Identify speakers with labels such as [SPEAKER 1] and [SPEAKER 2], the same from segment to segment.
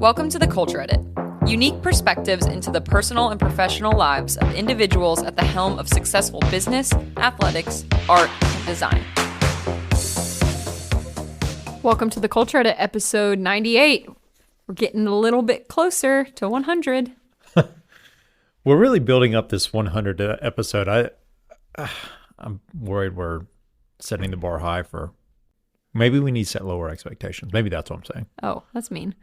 [SPEAKER 1] Welcome to the Culture Edit. Unique perspectives into the personal and professional lives of individuals at the helm of successful business, athletics, art, and design. Welcome to the Culture Edit, episode 98. We're getting a little bit closer to 100.
[SPEAKER 2] We're really building up this 100 episode. I'm worried we're setting the bar high for. Maybe we need to set lower expectations. Maybe that's what I'm saying.
[SPEAKER 1] Oh, that's mean.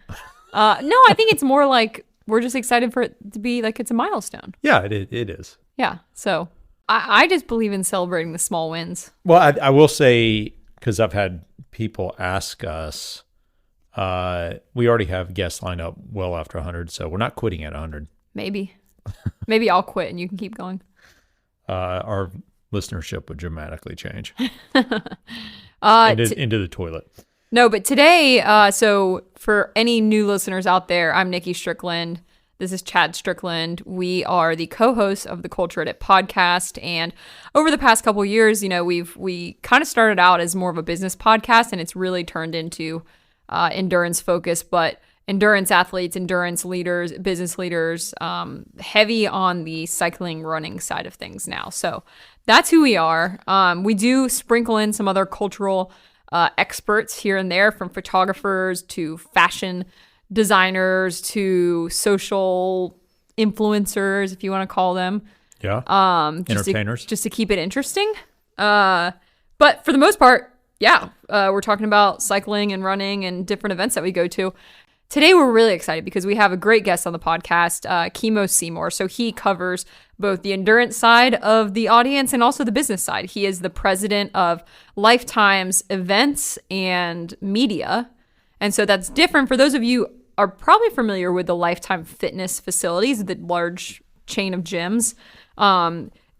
[SPEAKER 1] No, I think it's more like we're just excited for it to be like it's a milestone.
[SPEAKER 2] Yeah, it is.
[SPEAKER 1] Yeah. So I just believe in celebrating the small wins.
[SPEAKER 2] Well, I will say, because I've had people ask us, we already have guests lined up well after 100, so we're not quitting at 100.
[SPEAKER 1] Maybe I'll quit and you can keep going.
[SPEAKER 2] Our listenership would dramatically change into the toilet.
[SPEAKER 1] No, but today, so for any new listeners out there, I'm Nikki Strickland. This is Chad Strickland. We are the co-hosts of the Culture Edit podcast. And over the past couple of years, we kind of started out as more of a business podcast, and it's really turned into endurance focus, but endurance athletes, endurance leaders, business leaders, heavy on the cycling, running side of things now. So that's who we are. We do sprinkle in some other cultural experts here and there, from photographers to fashion designers to social influencers, if you want to call them.
[SPEAKER 2] Yeah. Entertainers.
[SPEAKER 1] Just to keep it interesting. But for the most part, yeah, we're talking about cycling and running and different events that we go to. Today, we're really excited because we have a great guest on the podcast, Kimo Seymour. So he covers both the endurance side of the audience and also the business side. He is the president of Lifetime's events and media. And so that's different. For those of you who are probably familiar with the Lifetime fitness facilities, the large chain of gyms,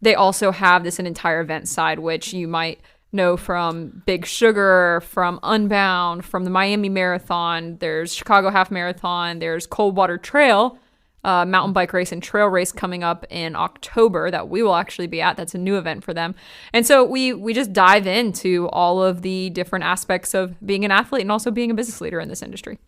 [SPEAKER 1] they also have an entire event side, which you might know from Big Sugar, from Unbound, from the Miami Marathon. There's Chicago Half Marathon. There's Coldwater Trail, mountain bike race and trail race coming up in October that we will actually be at. That's a new event for them. And so we just dive into all of the different aspects of being an athlete and also being a business leader in this industry.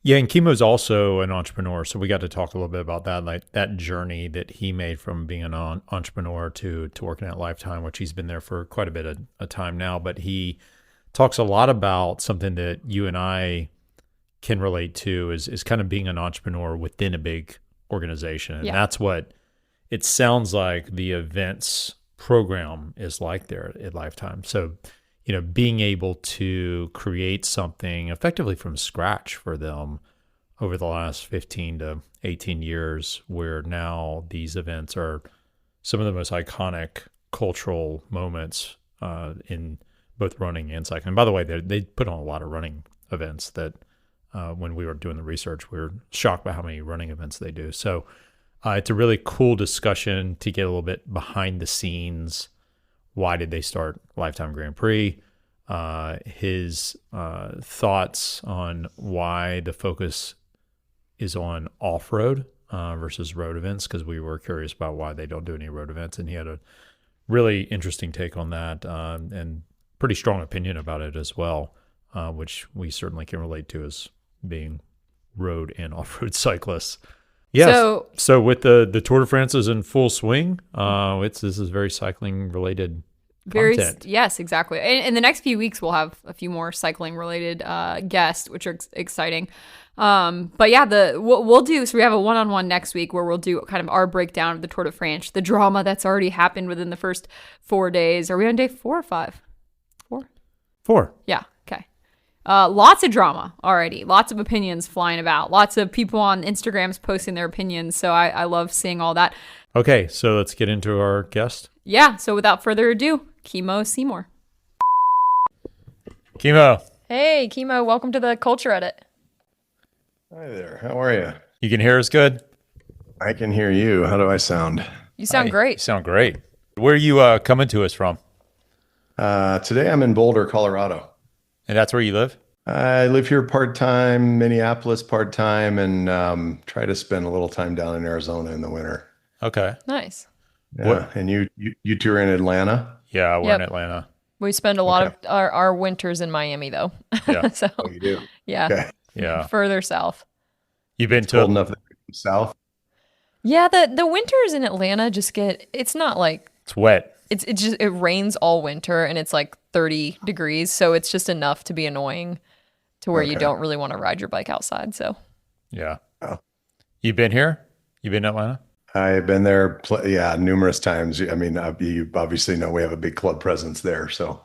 [SPEAKER 2] Yeah, and Kimo's also an entrepreneur, so we got to talk a little bit about that, like that journey that he made from being an entrepreneur to working at Lifetime, which he's been there for quite a bit of a time now. But he talks a lot about something that you and I can relate to is kind of being an entrepreneur within a big organization. And that's what it sounds like the events program is like there at Lifetime. So, being able to create something effectively from scratch for them over the last 15 to 18 years, where now these events are some of the most iconic cultural moments in both running and cycling. By the way, they put on a lot of running events that when we were doing the research, we were shocked by how many running events they do. So it's a really cool discussion to get a little bit behind the scenes. Why did they start Lifetime Grand Prix? His thoughts on why the focus is on off-road versus road events, because we were curious about why they don't do any road events. And he had a really interesting take on that and pretty strong opinion about it as well, which we certainly can relate to as being road and off-road cyclists. Yes. So with the Tour de France is in full swing, this is very cycling related content.
[SPEAKER 1] Yes, exactly. In the next few weeks, we'll have a few more cycling related guests, which are exciting. But yeah, what we'll do, so we have a one-on-one next week where we'll do kind of our breakdown of the Tour de France, the drama that's already happened within the first 4 days. Are we on day 4 or 5? 4?
[SPEAKER 2] 4.
[SPEAKER 1] Yeah. Okay. Lots of drama already. Lots of opinions flying about. Lots of people on Instagrams posting their opinions. So I love seeing all that.
[SPEAKER 2] Okay, so let's get into our guest.
[SPEAKER 1] Yeah. So without further ado, Kimo Seymour.
[SPEAKER 2] Kimo.
[SPEAKER 1] Hey, Kimo. Welcome to the Culture Edit.
[SPEAKER 3] Hi there. How are you?
[SPEAKER 2] You can hear us good?
[SPEAKER 3] I can hear you. How do I sound?
[SPEAKER 1] You sound great.
[SPEAKER 2] You sound great. Where are you coming to us from?
[SPEAKER 3] Today I'm in Boulder, Colorado.
[SPEAKER 2] And that's where you live?
[SPEAKER 3] I live here part-time, Minneapolis part-time, and try to spend a little time down in Arizona in the winter.
[SPEAKER 2] Okay.
[SPEAKER 1] Nice.
[SPEAKER 3] Yeah.
[SPEAKER 2] What?
[SPEAKER 3] And you two are in Atlanta?
[SPEAKER 2] Yeah, we're in Atlanta.
[SPEAKER 4] We spend a lot of our winters in Miami, though.
[SPEAKER 2] Yeah.
[SPEAKER 4] So,
[SPEAKER 3] Oh, you do?
[SPEAKER 4] yeah.
[SPEAKER 3] Okay.
[SPEAKER 2] Yeah.
[SPEAKER 4] Further south.
[SPEAKER 2] You've been
[SPEAKER 3] Cold
[SPEAKER 2] to,
[SPEAKER 3] enough that we come south.
[SPEAKER 1] Yeah, the winters in Atlanta just get, it's not like,
[SPEAKER 2] it's wet.
[SPEAKER 1] it rains all winter and it's like 30 degrees. So it's just enough to be annoying to where you
[SPEAKER 3] Okay.
[SPEAKER 1] don't really want to ride your bike outside. So
[SPEAKER 2] Yeah.
[SPEAKER 3] Oh.
[SPEAKER 2] You've been here? You've been to Atlanta?
[SPEAKER 3] I've been there, yeah, numerous times. I mean, you obviously know we have a big club presence there, so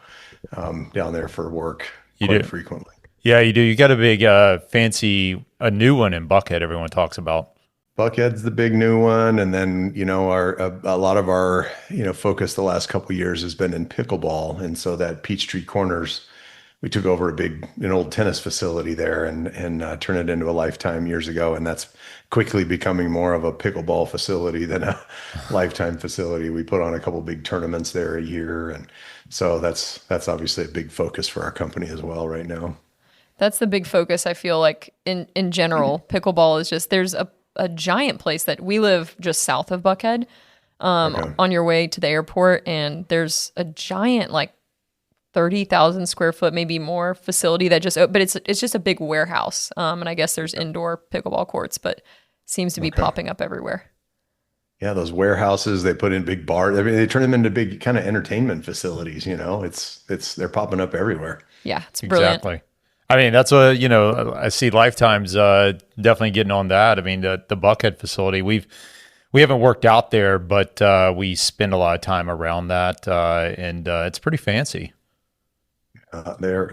[SPEAKER 3] down there for work
[SPEAKER 2] You
[SPEAKER 3] quite
[SPEAKER 2] do?
[SPEAKER 3] frequently.
[SPEAKER 2] Yeah, you do. You got a big, a new one in Buckhead everyone talks about.
[SPEAKER 3] Buckhead's the big new one, and then our a lot of our focus the last couple of years has been in pickleball, and so that Peachtree Corners, we took over an old tennis facility there and turned it into a Lifetime years ago, and that's quickly becoming more of a pickleball facility than a Lifetime facility. We put on a couple big tournaments there a year, and so that's obviously a big focus for our company as well right now.
[SPEAKER 1] that's the big focus. I feel like in general, pickleball is just, there's a giant place that we live just south of Buckhead,
[SPEAKER 3] Okay.
[SPEAKER 1] on your way to the airport. And there's a giant, like 30,000 square foot, maybe more facility that just, but it's just a big warehouse. And I guess there's indoor pickleball courts, but seems to be
[SPEAKER 3] Okay.
[SPEAKER 1] popping up everywhere.
[SPEAKER 3] Yeah, those warehouses, they put in big bars. I mean, they turn them into big kind of entertainment facilities, they're popping up everywhere.
[SPEAKER 1] Yeah, it's brilliant.
[SPEAKER 2] Exactly. I mean, that's what, I see Lifetime's definitely getting on that. I mean, the Buckhead facility, we haven't worked out there, but we spend a lot of time around that, and it's pretty fancy.
[SPEAKER 3] They've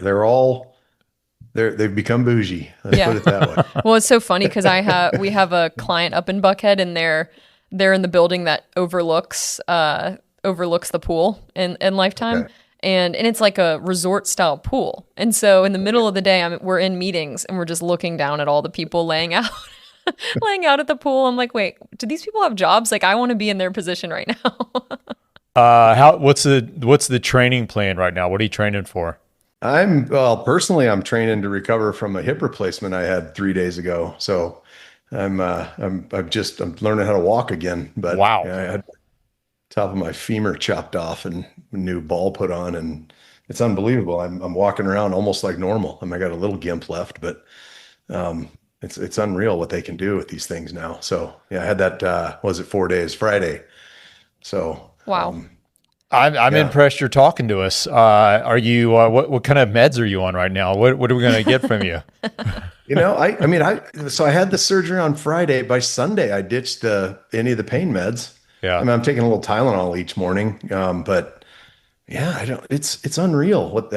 [SPEAKER 3] become bougie. Let's
[SPEAKER 1] Yeah.
[SPEAKER 3] put it that way.
[SPEAKER 1] Well, it's so funny because we have a client up in Buckhead, and they're in the building that overlooks the pool in Lifetime.
[SPEAKER 3] Okay.
[SPEAKER 1] And it's like a resort style pool. And so in the middle of the day, we're in meetings and we're just looking down at all the people laying out laying out at the pool. I'm like, wait, do these people have jobs? Like, I want to be in their position right now.
[SPEAKER 2] What's the training plan right now? What are you training for?
[SPEAKER 3] Personally, I'm training to recover from a hip replacement I had 3 days ago. So I'm learning how to walk again. But
[SPEAKER 2] Wow.
[SPEAKER 3] yeah, I had top of my femur chopped off and a new ball put on, and it's unbelievable. I'm walking around almost like normal. I mean, I got a little gimp left, but it's unreal what they can do with these things now. So yeah, I had that. Was it 4 days? Friday. So
[SPEAKER 1] Wow.
[SPEAKER 2] I'm
[SPEAKER 3] Yeah.
[SPEAKER 2] impressed you're talking to us. Are you, what kind of meds are you on right now? What are we going to get from you?
[SPEAKER 3] So I had the surgery on Friday. By Sunday, I ditched any of the pain meds.
[SPEAKER 2] Yeah.
[SPEAKER 3] I mean, I'm taking a little Tylenol each morning. But yeah, it's unreal what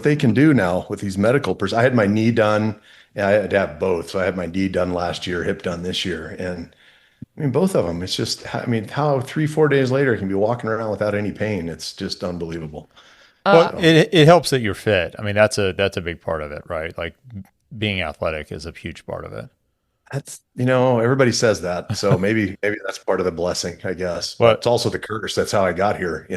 [SPEAKER 3] they can do now with these I had my knee done. Yeah, I had to have both. So I had my knee done last year, hip done this year. And I mean, both of them, it's just, I mean, how 3, 4 days later, I can be walking around without any pain. It's just unbelievable.
[SPEAKER 2] Well, it helps that you're fit. I mean, that's a big part of it, right? Like being athletic is a huge part of it.
[SPEAKER 3] That's, everybody says that. So maybe that's part of the blessing, I guess.
[SPEAKER 2] Well-
[SPEAKER 3] But it's also the curse. That's how I got here,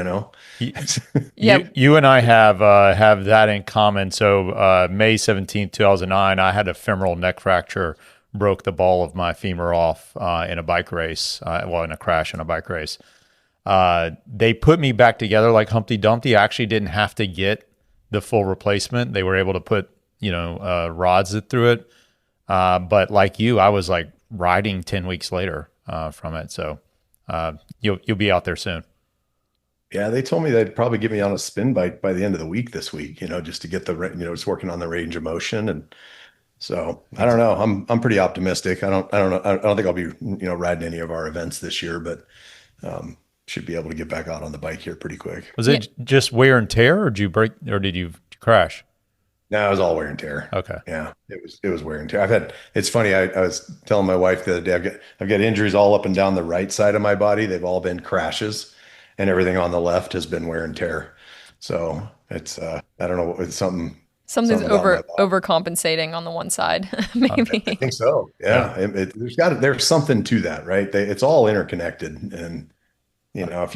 [SPEAKER 1] Yeah.
[SPEAKER 2] You and I have that in common. So May 17th, 2009, I had a femoral neck fracture, broke the ball of my femur off in a bike race, in a crash in a bike race. They put me back together like Humpty Dumpty. I actually didn't have to get the full replacement. They were able to put, rods through it. But like you, I was like riding 10 weeks later from it. So you'll be out there soon.
[SPEAKER 3] Yeah, they told me they'd probably get me on a spin bike by the end of the week this week, just to get just working on the range of motion. And so I don't know. I'm pretty optimistic. I don't know. I don't think I'll be, riding any of our events this year, but should be able to get back out on the bike here pretty quick.
[SPEAKER 2] Was it just wear and tear, or did you break, or did you crash?
[SPEAKER 3] No, it was all wear and tear.
[SPEAKER 2] Okay.
[SPEAKER 3] Yeah, it was wear and tear. It's funny. I was telling my wife the other day, I've got injuries all up and down the right side of my body. They've all been crashes, and everything on the left has been wear and tear. So it's I don't know. It's something's
[SPEAKER 1] Something's
[SPEAKER 3] about my body.
[SPEAKER 1] overcompensating on the one side, maybe.
[SPEAKER 3] I think so. Yeah, there's something to that, right? It's all interconnected, and if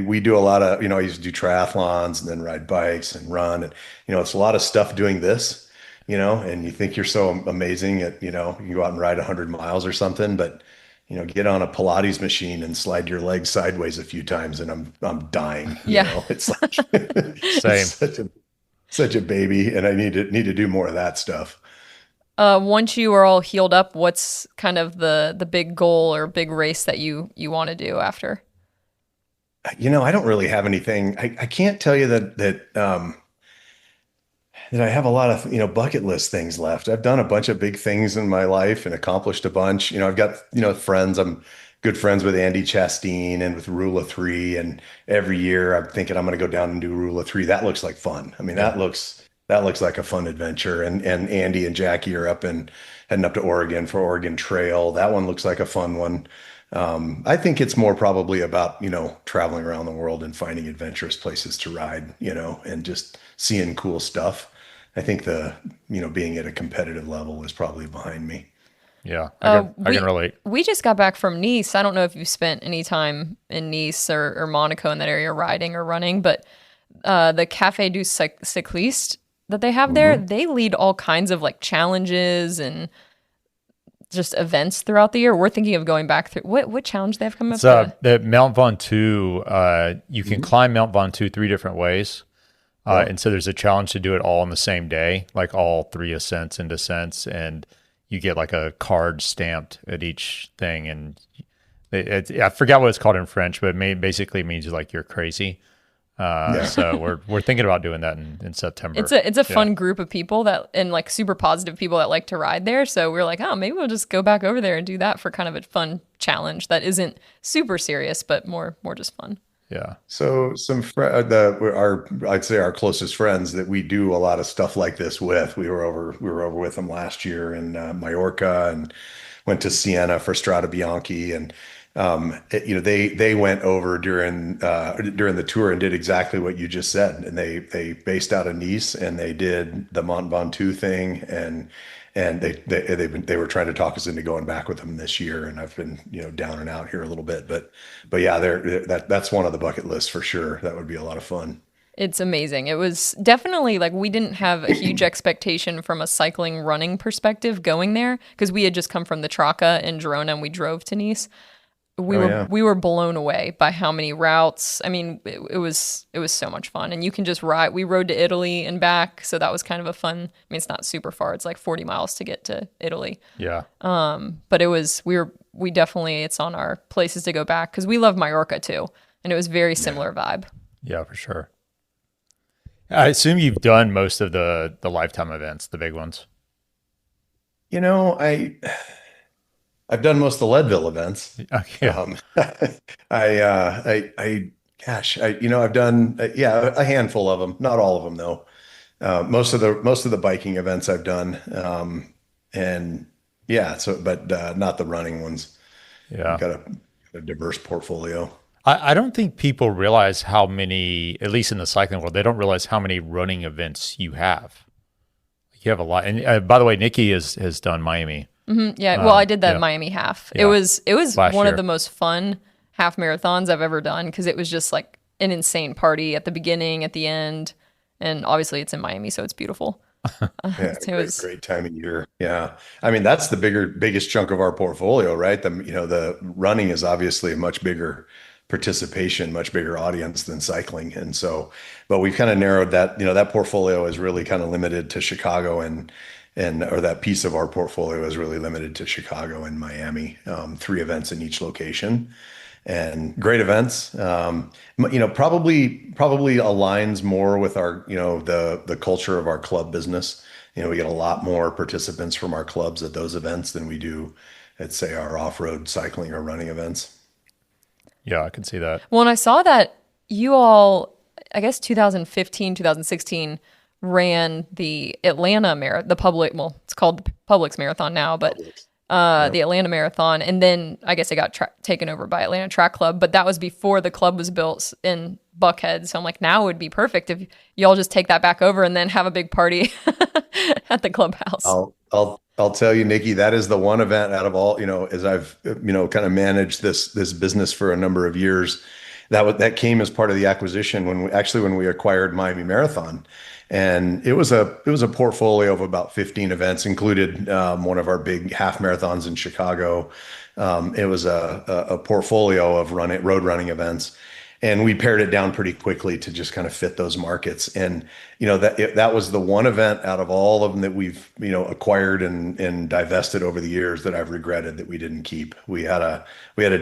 [SPEAKER 3] we do a lot of, I used to do triathlons and then ride bikes and run, and it's a lot of stuff doing this, and you think you're so amazing at, you can go out and ride 100 miles or something, but get on a Pilates machine and slide your legs sideways a few times, and I'm dying.
[SPEAKER 1] Yeah.
[SPEAKER 3] It's like
[SPEAKER 2] Same.
[SPEAKER 3] it's such a baby, and I need to do more of that stuff.
[SPEAKER 1] Once you are all healed up, what's kind of the big goal or big race that you want to do after?
[SPEAKER 3] I don't really have anything. I can't tell you that I have a lot of, bucket list things left. I've done a bunch of big things in my life and accomplished a bunch. I've got, friends. I'm good friends with Andy Chastain and with Rule of Three. And every year I'm thinking I'm going to go down and do Rule of Three. That looks like fun. I mean, that looks like a fun adventure. And Andy and Jackie are heading up to Oregon for Oregon Trail. That one looks like a fun one. I think it's more probably about, traveling around the world and finding adventurous places to ride, and just seeing cool stuff. I think being at a competitive level is probably behind me.
[SPEAKER 2] Yeah, I can relate.
[SPEAKER 1] We just got back from Nice. I don't know if you've spent any time in Nice or Monaco in that area riding or running, but the Café du Cycliste that they have there, they lead all kinds of like challenges and just events throughout the year. We're thinking of going back through what challenge they have coming up.
[SPEAKER 2] So the Mount Ventoux, you can climb Mount Ventoux 3 different ways. And so there's a challenge to do it all on the same day, like all 3 ascents and descents, and you get like a card stamped at each thing. And I forgot what it's called in French, but it basically means like you're crazy. So we're thinking about doing that in September.
[SPEAKER 1] It's a fun group of people and like super positive people that like to ride there. So we're like, oh, maybe we'll just go back over there and do that for kind of a fun challenge that isn't super serious, but more just fun.
[SPEAKER 2] Yeah.
[SPEAKER 3] So I'd say our closest friends that we do a lot of stuff like this with. We were over with them last year in Mallorca and went to Siena for Strada Bianchi, and they went over during the tour and did exactly what you just said, and they based out of Nice and they did the Mont Ventoux thing, and they were trying to talk us into going back with them this year, and I've been down and out here a little bit, but yeah, that's one of the bucket lists for sure. That would be a lot of fun.
[SPEAKER 1] It's amazing. It was definitely like we didn't have a huge expectation from a cycling running perspective going there because we had just come from the Traca in Girona and we drove to Nice. We were blown away by how many routes. I mean, it was so much fun, and you can just ride. We rode to Italy and back, so that was kind of a fun. I mean, it's not super far; it's like 40 miles to get to Italy.
[SPEAKER 2] Yeah.
[SPEAKER 1] But we definitely it's on our places to go back because we love Mallorca too, and it was very similar vibe.
[SPEAKER 2] Yeah, for sure. I assume you've done most of the Lifetime events, the big ones.
[SPEAKER 3] I've done most of the Leadville events.
[SPEAKER 2] Okay.
[SPEAKER 3] I've done a handful of them, not all of them though. Most of the biking events I've done, but not the running ones.
[SPEAKER 2] Yeah,
[SPEAKER 3] I've got a diverse portfolio.
[SPEAKER 2] I don't think people realize how many, at least in the cycling world, they don't realize how many running events you have. You have a lot, and by the way, Nikki has done Miami.
[SPEAKER 1] Mm-hmm. Yeah, well, I did that Miami half.
[SPEAKER 2] Yeah.
[SPEAKER 1] It was one
[SPEAKER 2] year.
[SPEAKER 1] of the most fun half marathons I've ever done because it was just like an insane party at the beginning, at the end, and obviously it's in Miami, so it's beautiful.
[SPEAKER 3] It was great time of year. Yeah, I mean that's the biggest chunk of our portfolio, right? The running is obviously a much bigger participation, much bigger audience than cycling, and so, but we've kind of narrowed that. That portfolio is really kind of limited to Chicago or that piece of our portfolio is really limited to Chicago and Miami, 3 events in each location, and great events. Probably aligns more with our, the culture of our club business. We get a lot more participants from our clubs at those events than we do at, say, our off-road cycling or running events.
[SPEAKER 2] Yeah, I can see that.
[SPEAKER 1] Well, and I saw that you all, I guess 2015, 2016, ran the Atlanta Marathon, it's called the Publix Marathon now, but the Atlanta Marathon. And then I guess it got taken over by Atlanta Track Club, but that was before the club was built in Buckhead. So I'm like, now it would be perfect if y'all just take that back over and then have a big party at the clubhouse.
[SPEAKER 3] I'll tell you, Nikki, that is the one event out of all, as I've, kind of managed this business for a number of years, that came as part of the acquisition when we acquired Miami Marathon. And it was a portfolio of about 15 events, included one of our big half marathons in Chicago. It was a portfolio of road running events. And we pared it down pretty quickly to just kind of fit those markets. And, that was the one event out of all of them that we've, acquired and divested over the years that I've regretted that we didn't keep. We had a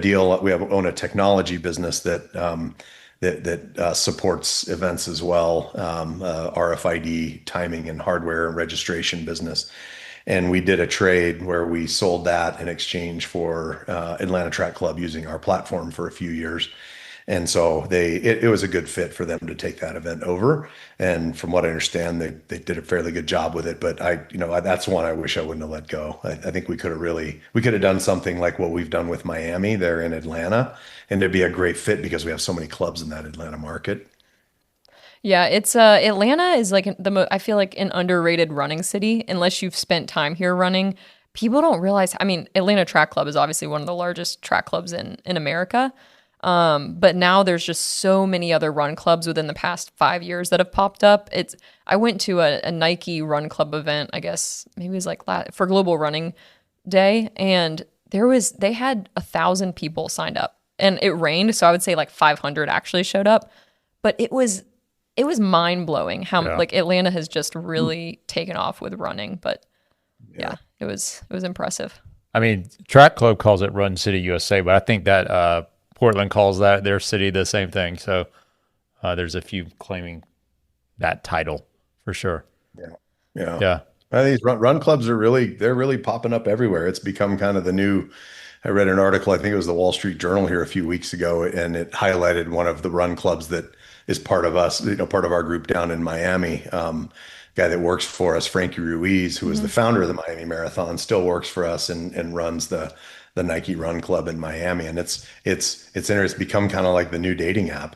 [SPEAKER 3] deal. Own a technology business that supports events as well, RFID timing and hardware and registration business. And we did a trade where we sold that in exchange for Atlanta Track Club using our platform for a few years. And so it was a good fit for them to take that event over. And from what I understand, they did a fairly good job with it. But that's one I wish I wouldn't have let go. I think we could have done something like what we've done with Miami there in Atlanta, and it'd be a great fit because we have so many clubs in that Atlanta market.
[SPEAKER 1] Yeah, it's Atlanta is like I feel like an underrated running city unless you've spent time here running. People don't realize. I mean, Atlanta Track Club is obviously one of the largest track clubs in America. But now there's just so many other run clubs within the past 5 years that have popped up. I went to a Nike run club event, I guess maybe it was like for Global Running Day, and they had 1,000 people signed up, and it rained, so I would say like 500 actually showed up. But it was mind blowing how like Atlanta has just really taken off with running. But yeah, it was impressive.
[SPEAKER 2] I mean, Track Club calls it Run City USA, but I think that Portland calls that their city the same thing. So there's a few claiming that title for sure.
[SPEAKER 3] Yeah. I think these run clubs they're really popping up everywhere. It's become kind of the new. I read an article, I think it was the Wall Street Journal here a few weeks ago, and it highlighted one of the run clubs that is part of us, part of our group down in Miami. Guy that works for us, Frankie Ruiz, who is the founder of the Miami Marathon, still works for us and runs the Nike Run Club in Miami. And it's interesting. It's become kind of like the new dating app.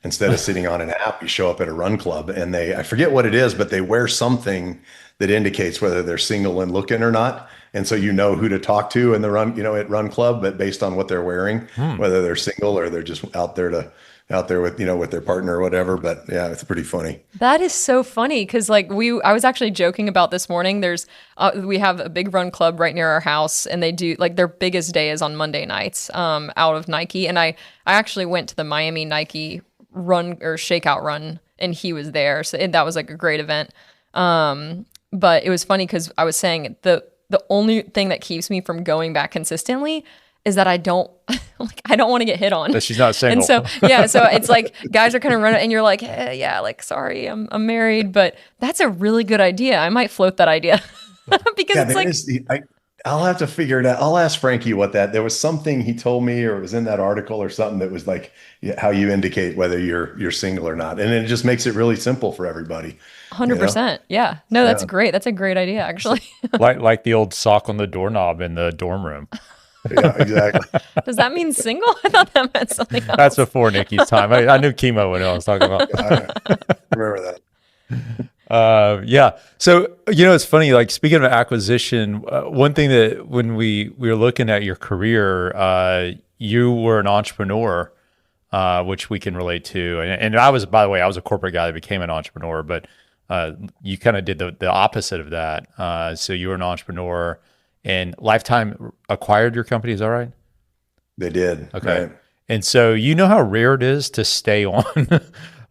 [SPEAKER 3] Instead of sitting on an app, you show up at a run club, and I forget what it is, but they wear something that indicates whether they're single and looking or not. And so you know who to talk to in the run, at run club, but based on what they're wearing, whether they're single or they're just out there with, with their partner or whatever. But yeah, it's pretty funny.
[SPEAKER 1] That is so funny. Cause I was actually joking about this morning. We have a big run club right near our house, and they do like their biggest day is on Monday nights, out of Nike. And I actually went to the Miami Nike run or shakeout run, and he was there. So that was like a great event. But it was funny cause I was saying the only thing that keeps me from going back consistently is that I don't want to get hit on.
[SPEAKER 2] That she's not single.
[SPEAKER 1] And so, yeah, so it's like guys are kind of running and you're like, hey, yeah, like, sorry, I'm married, but that's a really good idea. I might float that idea because it's like,
[SPEAKER 3] I'll have to figure it out. I'll ask Frankie there was something he told me, or it was in that article or something that was like how you indicate whether you're single or not. And it just makes it really simple for everybody.
[SPEAKER 1] 100%. Yeah. No, that's great. That's a great idea, actually.
[SPEAKER 2] like the old sock on the doorknob in the dorm room.
[SPEAKER 3] Yeah, exactly.
[SPEAKER 1] Does that mean single? I thought that meant something else.
[SPEAKER 2] That's before Nikki's time. I knew Kimo when I was talking about.
[SPEAKER 3] I remember that.
[SPEAKER 2] Yeah. So, it's funny, like speaking of acquisition, one thing that when we were looking at your career, you were an entrepreneur, which we can relate to. And I was, by the way, I was a corporate guy that became an entrepreneur, but you kind of did the opposite of that. So you were an entrepreneur, and Lifetime acquired your company. Is that right?
[SPEAKER 3] They did.
[SPEAKER 2] Okay.
[SPEAKER 3] Right.
[SPEAKER 2] And so how rare it is to stay on,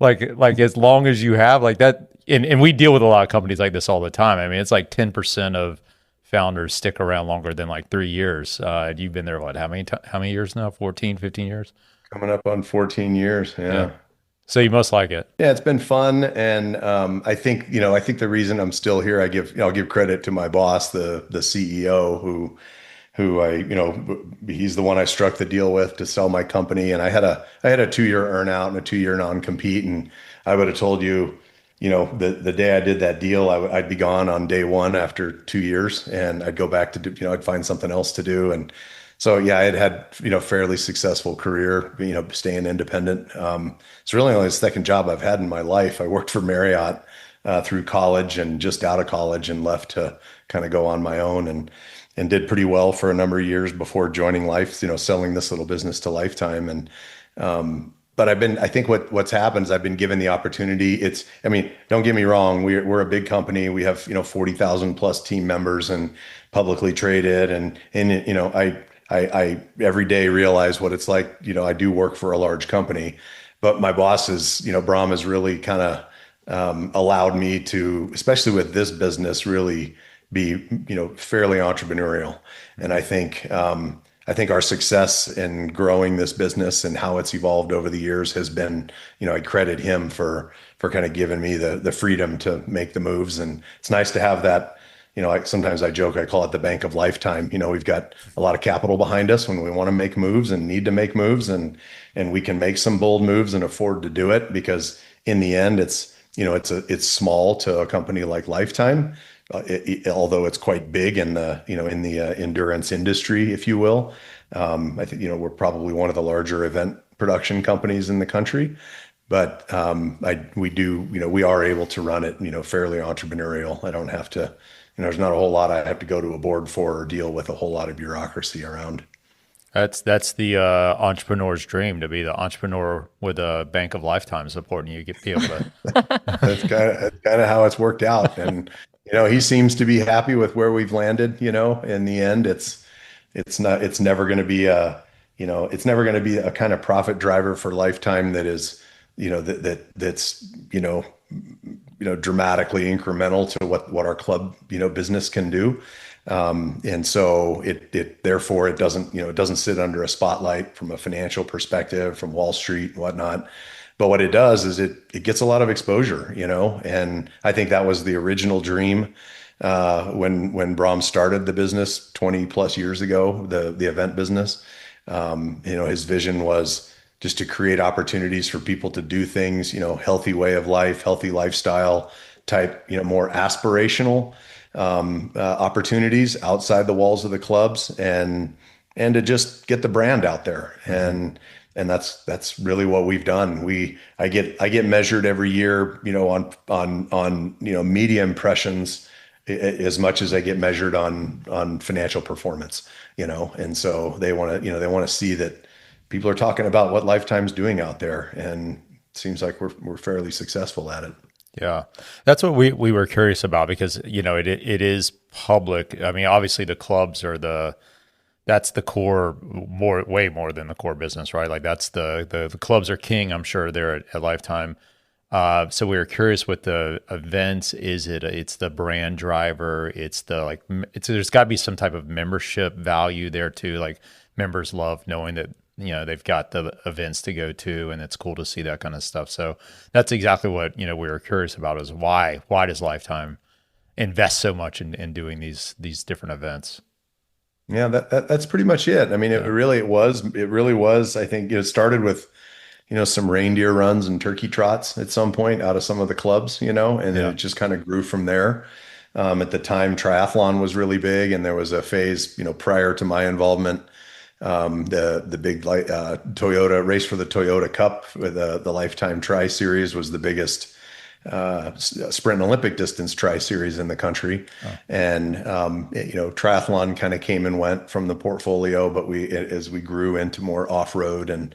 [SPEAKER 2] like as long as you have like that. And we deal with a lot of companies like this all the time. I mean, it's like 10% of founders stick around longer than like 3 years. You've been there, what, how many years now? 14, 15 years?
[SPEAKER 3] Coming up on 14 years. Yeah.
[SPEAKER 2] So you must like it.
[SPEAKER 3] Yeah, it's been fun. And I think the reason I'm still here, I'll give credit to my boss, the CEO who he's the one I struck the deal with to sell my company. And I had a 2-year earn-out and a 2-year non-compete. And I would have told you, the day I did that deal, I'd be gone on day one after 2 years, and I'd go back to do, I'd find something else to do. And so, yeah, I had fairly successful career, staying independent. It's really only the second job I've had in my life. I worked for Marriott through college and just out of college, and left to kind of go on my own, and did pretty well for a number of years before joining selling this little business to Lifetime. And but I think what's happened is I've been given the opportunity. Don't get me wrong. We're a big company. We have, 40,000 plus team members and publicly traded. And I every day realize what it's like. I do work for a large company, but my boss is, Bram has really kind of allowed me to, especially with this business, really be, fairly entrepreneurial. And I think our success in growing this business and how it's evolved over the years has been, I credit him for kind of giving me the freedom to make the moves. And it's nice to have that. Sometimes I joke, I call it the bank of lifetime. We've got a lot of capital behind us when we want to make moves and need to make moves, and we can make some bold moves and afford to do it because in the end, it's small to a company like Lifetime, although it's quite big in the endurance industry, if you will. I think we're probably one of the larger event production companies in the country, but we are able to run it fairly entrepreneurial. I don't have to. There's not a whole lot I have to go to a board for or deal with a whole lot of bureaucracy around.
[SPEAKER 2] That's the entrepreneur's dream, to be the entrepreneur with a bank of lifetime supporting you, be able to.
[SPEAKER 3] That's kind of how it's worked out, and he seems to be happy with where we've landed. In the end, it's never going to be it's never going to be a kind of profit driver for Lifetime that is that's dramatically incremental to what our club business can do. And so therefore it doesn't sit under a spotlight from a financial perspective from Wall Street and whatnot. But what it does is it gets a lot of exposure, and I think that was the original dream when Bram started the business 20 plus years ago, the event business. His vision was just to create opportunities for people to do things, healthy way of life, healthy lifestyle type, more aspirational opportunities outside the walls of the clubs, and to just get the brand out there. And that's really what we've done. I get measured every year, on media impressions as much as I get measured on financial performance, and so they want to see that people are talking about what Lifetime's doing out there, and it seems like we're fairly successful at it.
[SPEAKER 2] Yeah, that's what we were curious about because it is public. I mean, obviously the clubs are that's the core, way more than the core business, right? Like that's the clubs are king. I'm sure they're at Lifetime. So we were curious with the events. It's the brand driver. There's got to be some type of membership value there too. Like members love knowing that they've got the events to go to, and it's cool to see that kind of stuff. So that's exactly what we were curious about, is why does Lifetime invest so much in doing these different events?
[SPEAKER 3] Yeah, that's pretty much it. I mean, it really was. I think it started with some reindeer runs and turkey trots at some point out of some of the clubs, and then it just kind of grew from there. At the time, triathlon was really big, and there was a phase prior to my involvement. The big Toyota race for the Toyota Cup with the Lifetime Tri Series was the biggest sprint and Olympic distance tri series in the country. Oh. And triathlon kind of came and went from the portfolio, but as we grew into more off-road and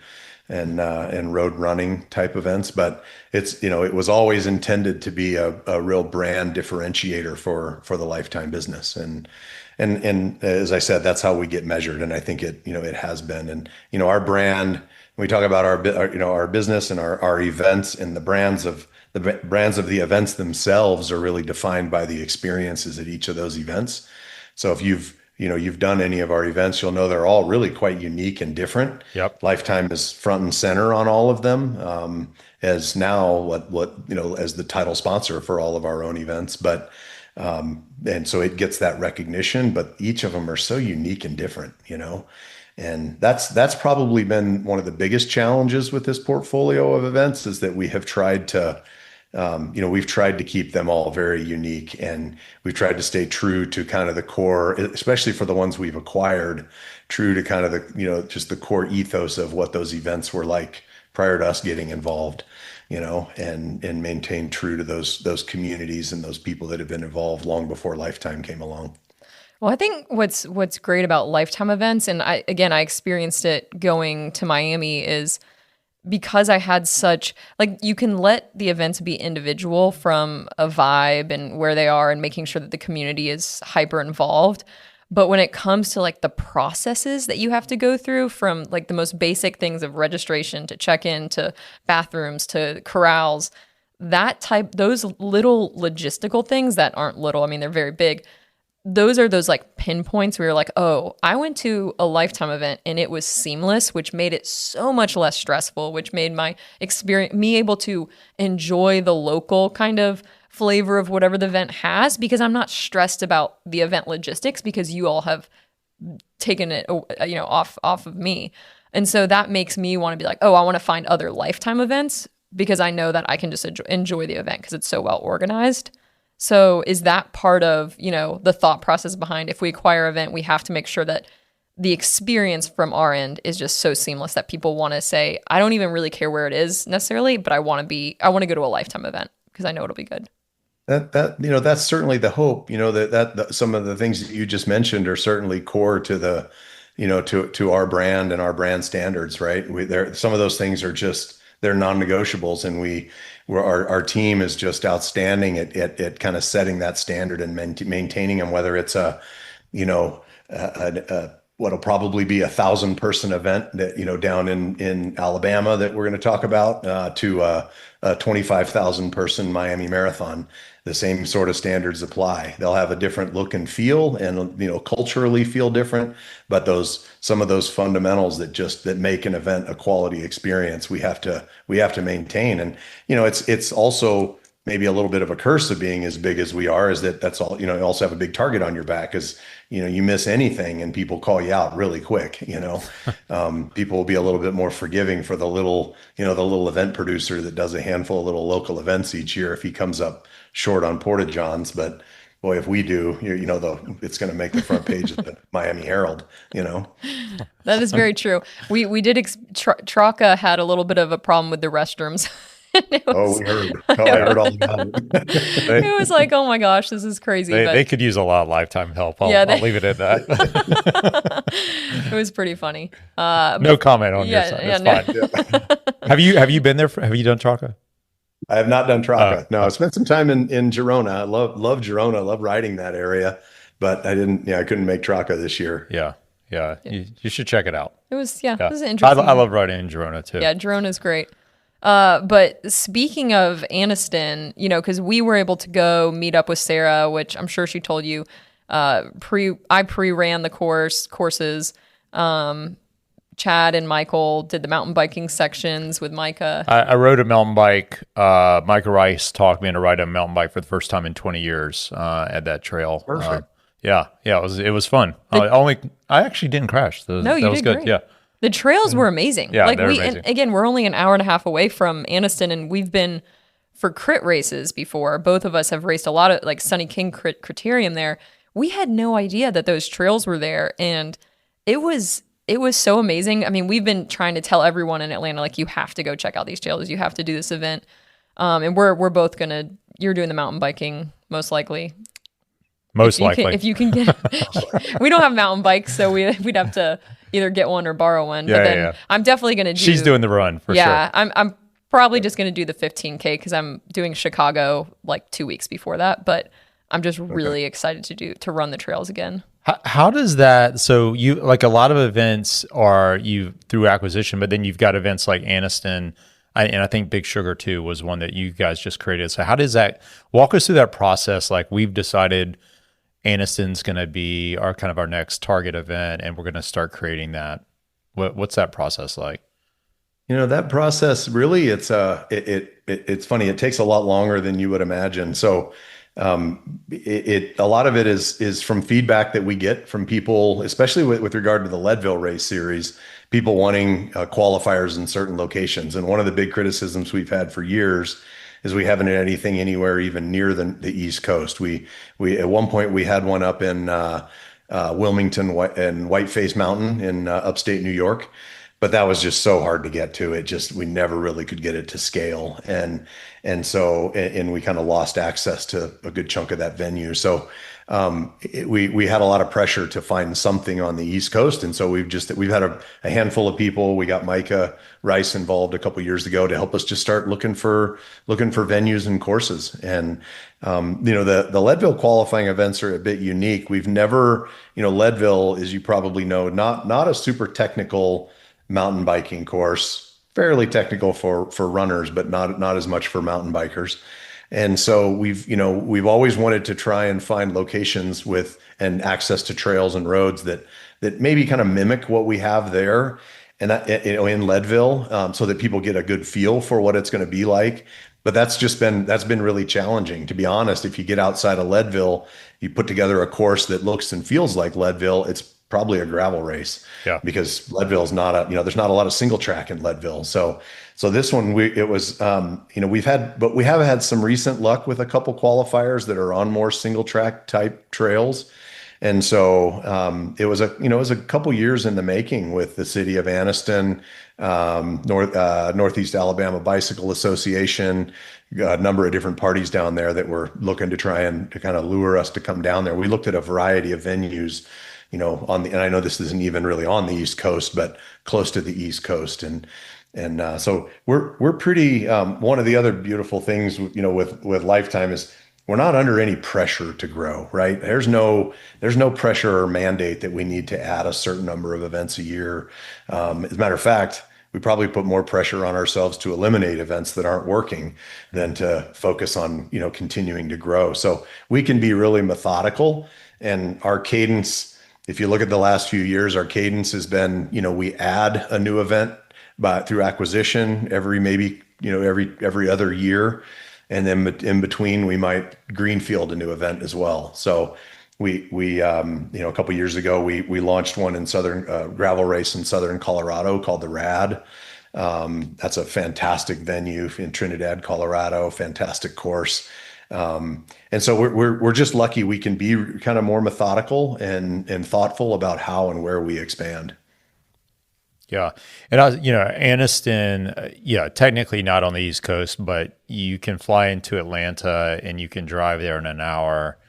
[SPEAKER 3] road running type events, but it was always intended to be a real brand differentiator for the Lifetime business. And as I said, that's how we get measured. And I think it has been. And, our brand, when we talk about our business and our events, and the brands of the events themselves are really defined by the experiences at each of those events. So if you've done any of our events, you'll know they're all really quite unique and different.
[SPEAKER 2] Yep.
[SPEAKER 3] Lifetime is front and center on all of them, as now as the title sponsor for all of our own events. But and so it gets that recognition, but each of them are so unique and different, and that's probably been one of the biggest challenges with this portfolio of events, is that we have tried to, we've tried to keep them all very unique, and we've tried to stay true to kind of the core, especially for the ones we've acquired, true to kind of the, just the core ethos of what those events were like prior to us getting involved, and maintain true to those communities and those people that have been involved long before Lifetime came along.
[SPEAKER 1] Well, I think what's great about Lifetime events, and I experienced it going to Miami, is because I had you can let the events be individual from a vibe and where they are, and making sure that the community is hyper involved. But when it comes to like the processes that you have to go through, from like the most basic things of registration to check-in to bathrooms to corrals, those little logistical things that aren't little, I mean, they're very big. Those are those like pinpoints where you're like, oh, I went to a Lifetime event and it was seamless, which made it so much less stressful, which made my experience, me able to enjoy the local kind of flavor of whatever the event has, because I'm not stressed about the event logistics because you all have taken it, off of me. And so that makes me want to be like, oh, I want to find other Lifetime events because I know that I can just enjoy the event because it's so well organized. So is that part of, the thought process behind, if we acquire an event, we have to make sure that the experience from our end is just so seamless that people want to say, I don't even really care where it is necessarily, but I want to go to a Lifetime event because I know it'll be good.
[SPEAKER 3] That's certainly the hope, that some of the things that you just mentioned are certainly core to the, to our brand and our brand standards, right? Some of those things are just, they're non-negotiables, and our team is just outstanding at kind of setting that standard and maintaining them, whether it's what'll probably be 1,000-person event that, down in Alabama that we're going to talk about, to a 25,000-person Miami Marathon. The same sort of standards apply. They'll have a different look and feel, and culturally feel different, but some of those fundamentals that make an event a quality experience, we have to maintain. And it's also maybe a little bit of a curse of being as big as we are, is that's all, you also have a big target on your back, is you miss anything and people call you out really quick. People will be a little bit more forgiving for the little event producer that does a handful of little local events each year if he comes up short on Porta Johns. But boy, if we do, it's going to make the front page of the Miami Herald.
[SPEAKER 1] That is very true. We did Traca had a little bit of a problem with the restrooms. We heard. I heard all about it. It was like, oh my gosh, this is crazy.
[SPEAKER 2] They could use a lot of Lifetime help. I'll leave it at that.
[SPEAKER 1] It was pretty funny.
[SPEAKER 2] No comment on your side. It's fine. Yeah. Have you been there? Have you done Traca?
[SPEAKER 3] I have not done Traca. No, I spent some time in Girona. I love Girona. I love riding that area, but I couldn't make Traca this year.
[SPEAKER 2] Yeah. You should check it out.
[SPEAKER 1] It was interesting. I
[SPEAKER 2] love riding in Girona too.
[SPEAKER 1] Yeah, Girona's great. But speaking of Anniston, because we were able to go meet up with Sarah, which I'm sure she told you, I pre-ran the courses. Chad and Michael did the mountain biking sections with Micah.
[SPEAKER 2] I rode a mountain bike. Micah Rice taught me to ride a mountain bike for the first time in 20 years at that trail.
[SPEAKER 3] Perfect.
[SPEAKER 2] It was fun. I actually didn't crash.
[SPEAKER 1] You did good. Great.
[SPEAKER 2] Yeah.
[SPEAKER 1] The trails were amazing.
[SPEAKER 2] Yeah, they're amazing.
[SPEAKER 1] And again, we're only an hour and a half away from Anniston, and we've been for crit races before. Both of us have raced a lot of like Sunny King Criterium there. We had no idea that those trails were there, and it was so amazing. I mean, we've been trying to tell everyone in Atlanta, like, you have to go check out these trails. You have to do this event. And we're both you're doing the mountain biking most likely. If you can get, we don't have mountain bikes, so we'd have to either get one or borrow one.
[SPEAKER 2] Yeah,
[SPEAKER 1] but then I'm definitely going to do.
[SPEAKER 2] She's doing the run for sure.
[SPEAKER 1] Yeah, I'm probably just going to do the 15K because I'm doing Chicago like 2 weeks before that. But I'm just really excited to run the trails again.
[SPEAKER 2] How does that? So you, like, a lot of events are you through acquisition, but then you've got events like Anniston, and I think Big Sugar too was one that you guys just created. So how does that, walk us through that process? Like, we've decided Anniston's going to be our next target event, and we're going to start creating that. What's that process like?
[SPEAKER 3] That process really, it's funny. It takes a lot longer than you would imagine. So a lot of it is from feedback that we get from people, especially with regard to the Leadville race series, people wanting qualifiers in certain locations. And one of the big criticisms we've had for years is we haven't had anything anywhere even near the East Coast. We at one point we had one up in Wilmington and Whiteface Mountain in upstate New York. but that was just so hard to get to. We never really could get it to scale. And we kind of lost access to a good chunk of that venue. So we had a lot of pressure to find something on the East Coast. And so we've had a handful of people. We got Micah Rice involved a couple years ago to help us just start looking for venues and courses. And the Leadville qualifying events are a bit unique. We've never, Leadville, as you probably know, not a super technical mountain biking course, fairly technical for runners, but not as much for mountain bikers. And so we've always wanted to try and find locations with and access to trails and roads that maybe kind of mimic what we have there, and that, in Leadville, so that people get a good feel for what it's going to be like. But that's been really challenging, to be honest. If you get outside of Leadville, you put together a course that looks and feels like Leadville, it's probably a gravel race.
[SPEAKER 2] Yeah.
[SPEAKER 3] Because Leadville is there's not a lot of single track in Leadville. So this one, we have had some recent luck with a couple qualifiers that are on more single track type trails. And so it was a couple years in the making with the city of Anniston, Northeast Alabama Bicycle Association, a number of different parties down there that were looking to try and to kind of lure us to come down there. We looked at a variety of venues, and I know this isn't even really on the East Coast, but close to the East Coast. And so we're pretty, one of the other beautiful things, with Lifetime is we're not under any pressure to grow, right? There's no pressure or mandate that we need to add a certain number of events a year. As a matter of fact, we probably put more pressure on ourselves to eliminate events that aren't working than to focus on, continuing to grow. So we can be really methodical, and our cadence, if you look at the last few years, our cadence has been, we add a new event through acquisition every other year. And then in between, we might greenfield a new event as well. So we a couple of years ago, we launched one in gravel race in southern Colorado called the Rad. That's a fantastic venue in Trinidad, Colorado, fantastic course. And so we're just lucky we can be kind of more methodical and thoughtful about how and where we expand.
[SPEAKER 2] Yeah. And Anniston, technically not on the East Coast, but you can fly into Atlanta and you can drive there in an hour,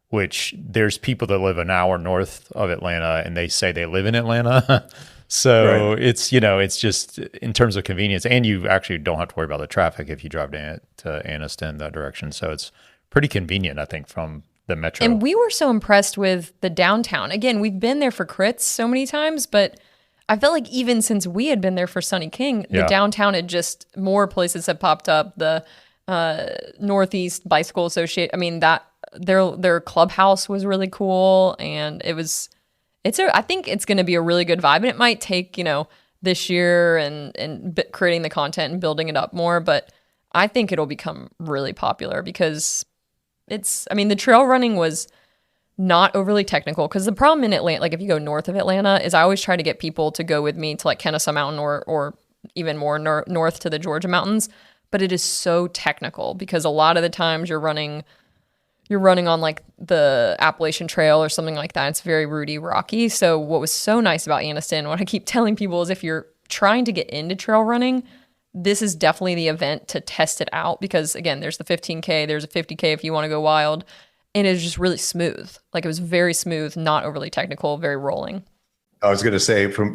[SPEAKER 2] which there's people that live an hour north of Atlanta and they say they live in Atlanta. So right. It's just in terms of convenience, and you actually don't have to worry about the traffic if you drive to Anniston that direction. So it's pretty convenient, I think, from the metro.
[SPEAKER 1] And we were so impressed with the downtown. Again, we've been there for crits so many times, but I felt like even since we had been there for Sunny King, the downtown had just more places have popped up. The Northeast Bicycle Association, I mean, that their clubhouse was really cool, and I think it's going to be a really good vibe, and it might take, this year and creating the content and building it up more, but I think it'll become really popular because the trail running was not overly technical, because the problem in Atlanta, like if you go north of Atlanta, is I always try to get people to go with me to like Kennesaw Mountain or even more north to the Georgia mountains, but it is so technical because a lot of the times you're running on like the Appalachian Trail or something like that. It's very rooty, rocky. So what was so nice about Anniston, what I keep telling people, is if you're trying to get into trail running, this is definitely the event to test it out, because again, there's the 15K, there's a 50K if you want to go wild. And it was just really smooth. Like it was very smooth, not overly technical, very rolling.
[SPEAKER 3] I was going to say, from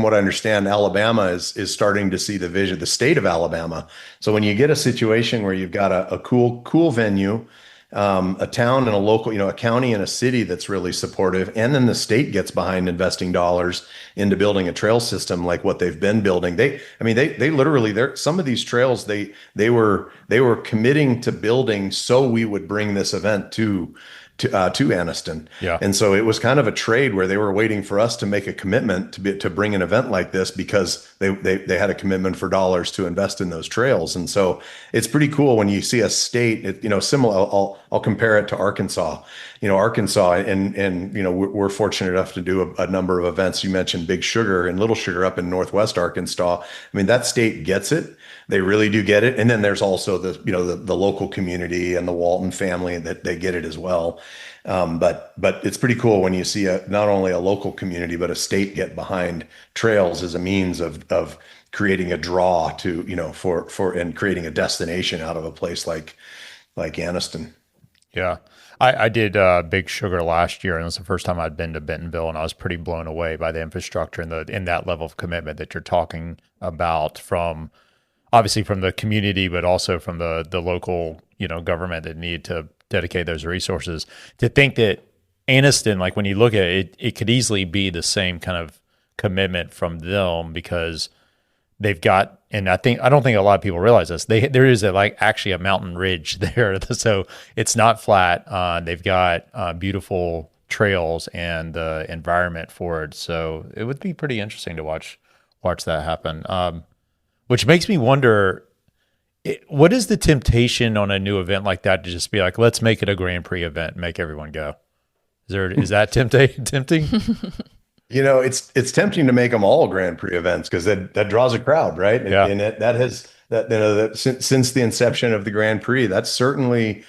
[SPEAKER 3] what I understand, Alabama is starting to see the vision, the state of Alabama. So when you get a situation where you've got a cool venue, a town and a local, a county and a city that's really supportive, and then the state gets behind investing dollars into building a trail system like what they've been building. They literally, some of these trails they were committing to building so we would bring this event to Anniston.
[SPEAKER 2] Yeah.
[SPEAKER 3] And so it was kind of a trade where they were waiting for us to make a commitment to bring an event like this, because they had a commitment for dollars to invest in those trails. And so it's pretty cool when you see a state, similar. I'll compare it to Arkansas. Arkansas, and we're fortunate enough to do a number of events. You mentioned Big Sugar and Little Sugar up in Northwest Arkansas. I mean, that state gets it. They really do get it. And then there's also the local community and the Walton family that they get it as well. But it's pretty cool when you see not only a local community, but a state get behind trails as a means of creating a draw to, and creating a destination out of a place like Anniston.
[SPEAKER 2] Yeah. I did Big Sugar last year, and it was the first time I'd been to Bentonville, and I was pretty blown away by the infrastructure and in that level of commitment that you're talking about, from obviously from the community, but also from the local, government that need to dedicate those resources. To think that Anniston, like when you look at it, it could easily be the same kind of commitment from them, because they've got, and I don't think a lot of people realize this. There is actually a mountain ridge there, so it's not flat. They've got beautiful trails and the environment for it. So it would be pretty interesting to watch that happen. Which makes me wonder, what is the temptation on a new event like that to just be like, let's make it a Grand Prix event and make everyone go? Is that tempting?
[SPEAKER 3] It's tempting to make them all Grand Prix events, because that draws a crowd, right?
[SPEAKER 2] Yeah.
[SPEAKER 3] And since the inception of the Grand Prix, that's certainly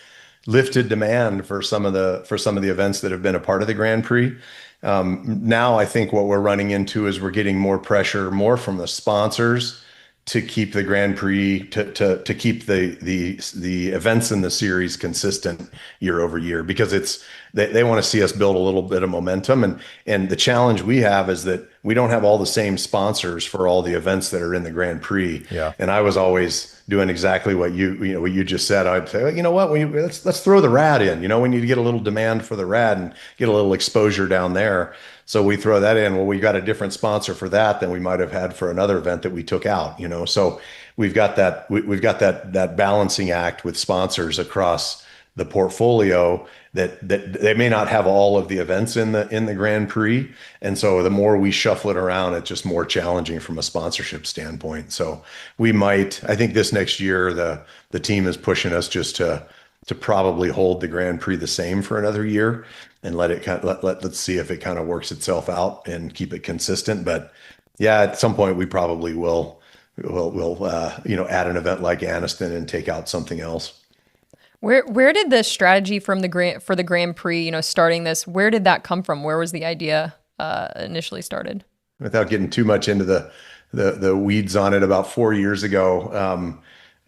[SPEAKER 3] lifted demand for some of the events that have been a part of the Grand Prix. Now I think what we're running into is we're getting more pressure, more from the sponsors, to keep the Grand Prix, to keep the events in the series consistent year over year, because they want to see us build a little bit of momentum. And the challenge we have is that we don't have all the same sponsors for all the events that are in the Grand Prix.
[SPEAKER 2] Yeah.
[SPEAKER 3] And I was always doing exactly what you just said. I'd say, let's throw the rad in. We need to get a little demand for the rad and get a little exposure down there. So we throw that in. Well, we got a different sponsor for that than we might have had for another event that we took out. So we've got that balancing act with sponsors across the portfolio, that they may not have all of the events in the Grand Prix. And so the more we shuffle it around, it's just more challenging from a sponsorship standpoint. So I think this next year, the team is pushing us just to probably hold the Grand Prix the same for another year, and let's see if it kind of works itself out and keep it consistent. But yeah, at some point we probably will add an event like Anniston and take out something else.
[SPEAKER 1] Where did the strategy for the Grand Prix, starting this, where did that come from? Where was the idea initially started?
[SPEAKER 3] Without getting too much into the weeds on it, about 4 years ago,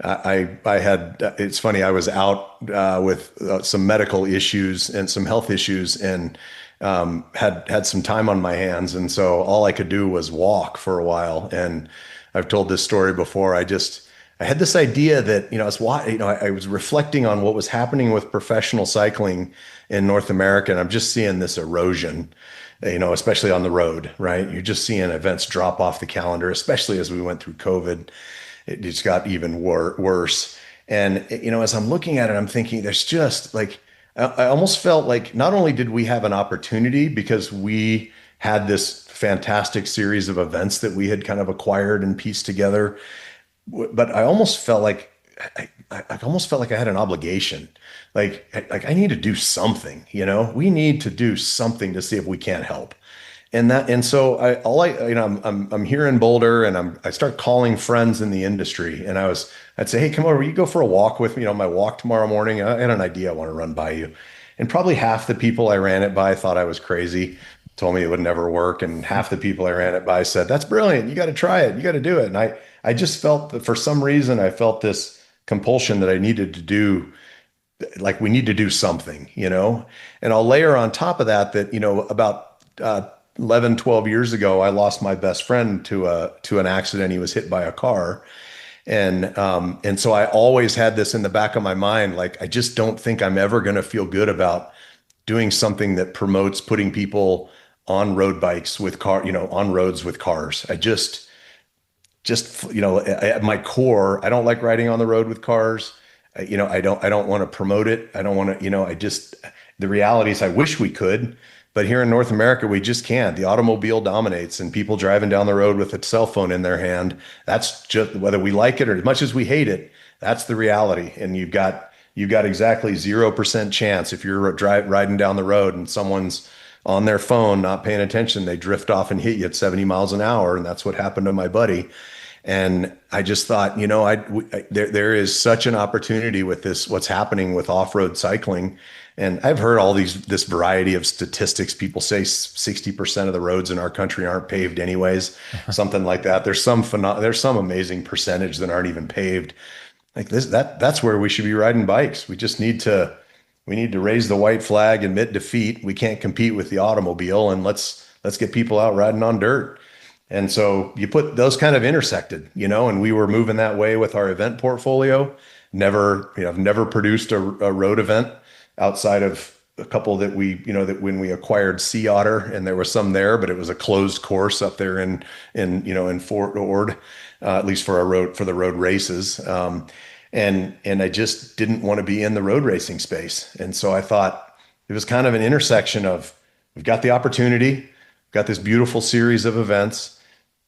[SPEAKER 3] it's funny, I was out with some medical issues and some health issues, and had some time on my hands. And so all I could do was walk for a while. And I've told this story before. I had this idea that, I was reflecting on what was happening with professional cycling in North America. And I'm just seeing this erosion, especially on the road, right? You're just seeing events drop off the calendar, especially as we went through COVID. It just got even worse. And, as I'm looking at it, I'm thinking there's just I almost felt like not only did we have an opportunity because we had this fantastic series of events that we had kind of acquired and pieced together, but I almost felt like I had an obligation. Like I need to do something, we need to do something to see if we can't help. And so I'm here in Boulder, and I start calling friends in the industry, and I'd say, hey, come over, will you go for a walk with me on my walk tomorrow morning? I had an idea I want to run by you. And probably half the people I ran it by thought I was crazy, told me it would never work. And half the people I ran it by said, that's brilliant. You got to try it. You got to do it. And I just felt that for some reason, I felt this compulsion that I needed to do, like we need to do something, and I'll layer on top of that, about 11, 12 years ago, I lost my best friend to an accident. He was hit by a car. And so I always had this in the back of my mind, like, I just don't think I'm ever going to feel good about doing something that promotes putting people on road bikes with on roads with cars. I just at my core, I don't like riding on the road with cars. I don't want to promote it. I don't want to, the reality is I wish we could. But here in North America, we just can't. The automobile dominates, and people driving down the road with a cell phone in their hand. That's just, whether we like it or as much as we hate it, that's the reality. And you've got exactly 0% chance if you're riding down the road and someone's on their phone, not paying attention, they drift off and hit you at 70 miles an hour. And that's what happened to my buddy. And I just thought, there is such an opportunity with this, what's happening with off-road cycling. And I've heard this variety of statistics. People say 60% of the roads in our country aren't paved anyways, something like that. There's some amazing percentage that aren't even paved. Like that's where we should be riding bikes. We need to raise the white flag, admit defeat. We can't compete with the automobile, and let's get people out riding on dirt. And so you put those kind of intersected, and we were moving that way with our event portfolio. I've never produced a road event outside of a couple that that when we acquired Sea Otter, and there was some there, but it was a closed course up there in Fort Ord, at least for the road races. And I just didn't want to be in the road racing space. And so I thought it was kind of an intersection of, we've got the opportunity, got this beautiful series of events.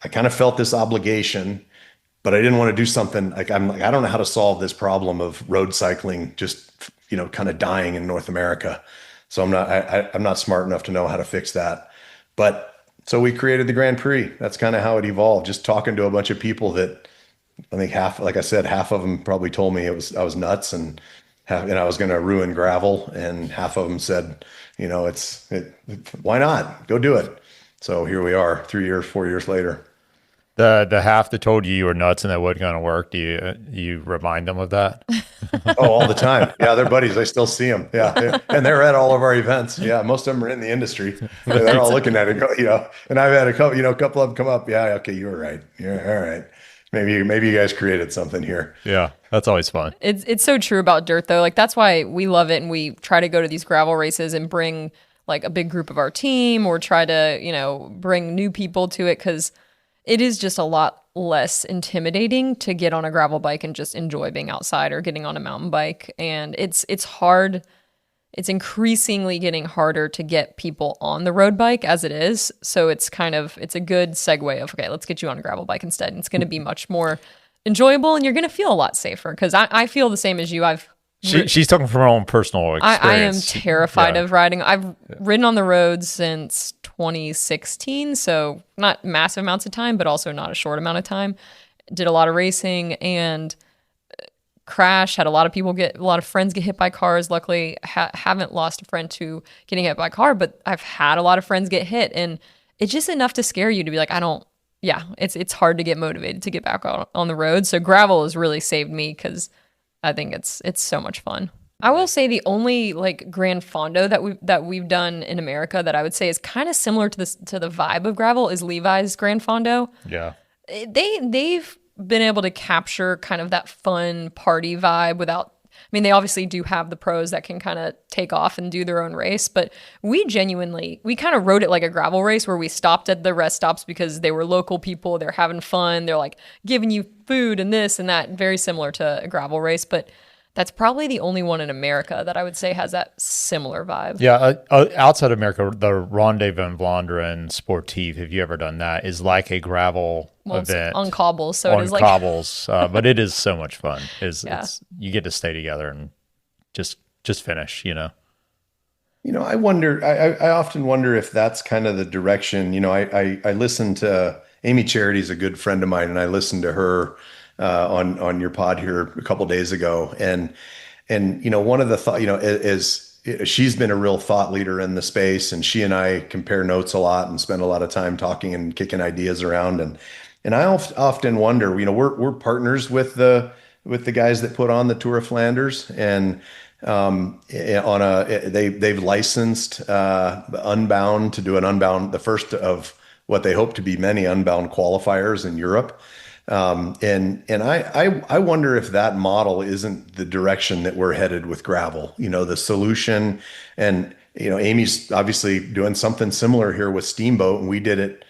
[SPEAKER 3] I kind of felt this obligation, but I didn't want to do something I don't know how to solve this problem of road cycling just, kind of dying in North America. So I'm not smart enough to know how to fix that. But so we created the Grand Prix. That's kind of how it evolved. Just talking to a bunch of people that I think half of them probably told me I was nuts and I was going to ruin gravel. And half of them said, why not? Go do it. So here we are 4 years later.
[SPEAKER 2] The half that told you were nuts and that wasn't going to work, do you remind them of that?
[SPEAKER 3] Oh, all the time. Yeah, they're buddies. I still see them. Yeah, and they're at all of our events. Yeah, most of them are in the industry. They're all looking at it, and I've had a couple of them come up. Yeah, okay, you were right. Yeah, all right. Maybe you guys created something here.
[SPEAKER 2] Yeah, that's always fun.
[SPEAKER 1] It's so true about dirt though. Like that's why we love it, and we try to go to these gravel races and bring like a big group of our team, or try to bring new people to it, because it is just a lot less intimidating to get on a gravel bike and just enjoy being outside, or getting on a mountain bike. And it's hard. It's increasingly getting harder to get people on the road bike as it is. So it's a good segue of, okay, let's get you on a gravel bike instead. And it's going to be much more enjoyable, and you're going to feel a lot safer, because I feel the same as you.
[SPEAKER 2] She's talking from her own personal experience.
[SPEAKER 1] I am terrified of riding. I've ridden on the road since 2016, so not massive amounts of time, but also not a short amount of time. Did a lot of racing and crash. Had a lot of friends get hit by cars. Luckily, haven't lost a friend to getting hit by a car, but I've had a lot of friends get hit, and it's just enough to scare you to be like, it's hard to get motivated to get back on the road. So gravel has really saved me, because I think it's so much fun. I will say the only like Grand Fondo that we've done in America that I would say is kind of similar to the vibe of gravel is Levi's Grand Fondo.
[SPEAKER 2] Yeah.
[SPEAKER 1] They've been able to capture kind of that fun party vibe without, I mean, they obviously do have the pros that can kind of take off and do their own race, but we kind of rode it like a gravel race, where we stopped at the rest stops because they were local people. They're having fun. They're like giving you food and this and that, very similar to a gravel race. But that's probably the only one in America that I would say has that similar vibe.
[SPEAKER 2] Yeah, outside America, the Ronde van Vlaanderen Sportief, have you ever done that, is like a gravel event.
[SPEAKER 1] On cobbles, so it is like...
[SPEAKER 2] On cobbles, but it is so much fun. You get to stay together and just finish,
[SPEAKER 3] I wonder, I often wonder if that's kind of the direction. I listened to Amy Charity's a good friend of mine, and I listened to her on your pod here a couple days ago, and one of the thought is she's been a real thought leader in the space, and she and I compare notes a lot and spend a lot of time talking and kicking ideas around, and I often wonder, we're partners with the guys that put on the Tour of Flanders, and they've licensed Unbound to do the first of what they hope to be many Unbound qualifiers in Europe. And I wonder if that model isn't the direction that we're headed with gravel, the solution. And, Amy's obviously doing something similar here with Steamboat, and we did it,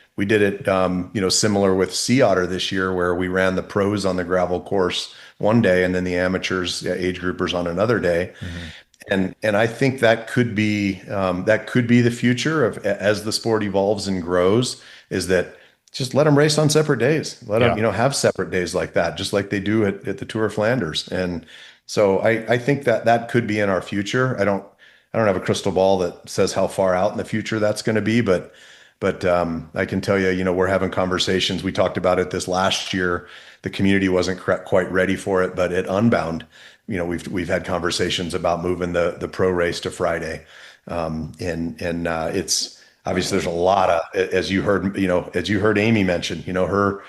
[SPEAKER 3] similar with Sea Otter this year, where we ran the pros on the gravel course one day and then the amateurs, age groupers on another day. Mm-hmm. And I think that could be the future of, as the sport evolves and grows, is that just let them race on separate days. Let them, have separate days like that, just like they do at the Tour of Flanders. And so I think that could be in our future. I don't have a crystal ball that says how far out in the future that's going to be, but But I can tell you, we're having conversations. We talked about it this last year. The community wasn't quite ready for it, but at Unbound, we've had conversations about moving the pro race to Friday. And it's obviously there's a lot of, as you heard Amy mention, her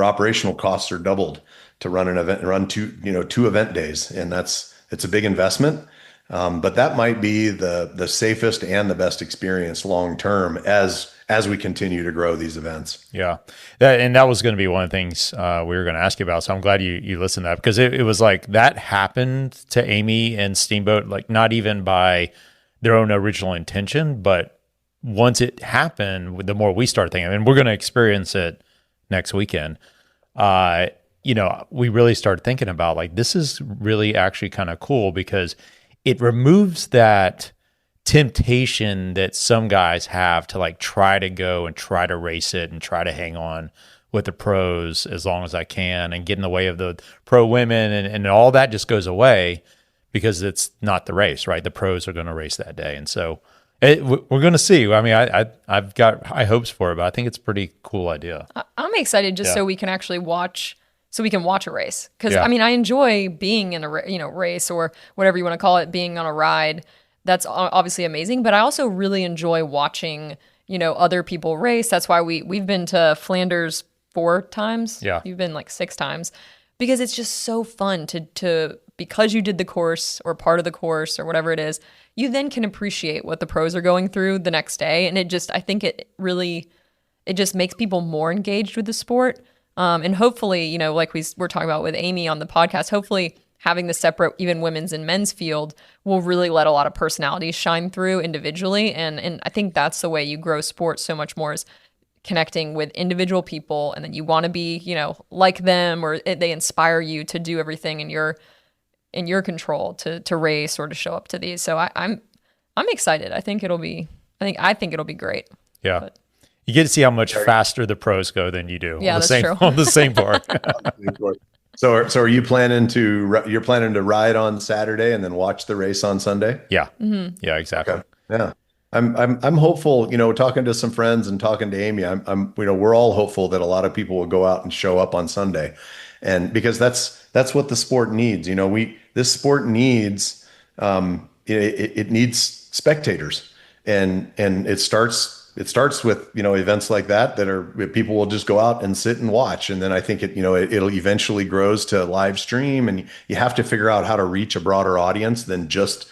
[SPEAKER 3] operational costs are doubled to run an event, run two event days. And it's a big investment. But that might be the safest and the best experience long term as we continue to grow these events.
[SPEAKER 2] Yeah. That was going to be one of the things we were going to ask you about. So I'm glad you listened to that, because it was like that happened to Amy and Steamboat, like not even by their own original intention, but once it happened, the more we start thinking, and we're going to experience it next weekend, we really started thinking about like, this is really actually kind of cool, because it removes that temptation that some guys have to like try to go and try to race it and try to hang on with the pros as long as I can and get in the way of the pro women, and all that just goes away because it's not the race, right? The pros are going to race that day. And so we're going to see. I mean, I've got high hopes for it, but I think it's a pretty cool idea.
[SPEAKER 1] I'm excited just so we can actually watch a race. Because, I mean, I enjoy being in a race or whatever you want to call it, being on a ride. That's obviously amazing. But I also really enjoy watching, other people race. That's why we've been to Flanders 4 times.
[SPEAKER 2] Yeah.
[SPEAKER 1] You've been like 6 times. Because it's just so fun to because you did the course or part of the course or whatever it is, you then can appreciate what the pros are going through the next day. And I think it just makes people more engaged with the sport. And hopefully, like we're talking about with Amy on the podcast, hopefully having the separate even women's and men's field will really let a lot of personalities shine through individually. And I think that's the way you grow sports so much more, is connecting with individual people. And then you want to be, like them, or they inspire you to do everything in your control to race or to show up to these. So I'm excited. I think it'll be great.
[SPEAKER 2] Yeah.
[SPEAKER 1] But,
[SPEAKER 2] you get to see how much faster the pros go than you do.
[SPEAKER 1] Yeah,
[SPEAKER 2] on the
[SPEAKER 1] that's
[SPEAKER 2] same,
[SPEAKER 1] true.
[SPEAKER 2] on the same part.
[SPEAKER 3] So are you planning to ride on Saturday and then watch the race on Sunday?
[SPEAKER 2] Yeah. Mm-hmm. Yeah, exactly.
[SPEAKER 3] Okay. Yeah. I'm hopeful, talking to some friends and talking to Amy, we're all hopeful that a lot of people will go out and show up on Sunday. And because that's what the sport needs. This sport needs, it needs spectators, and it starts with, events like that are people will just go out and sit and watch. And then I think it'll eventually grows to live stream, and you have to figure out how to reach a broader audience than just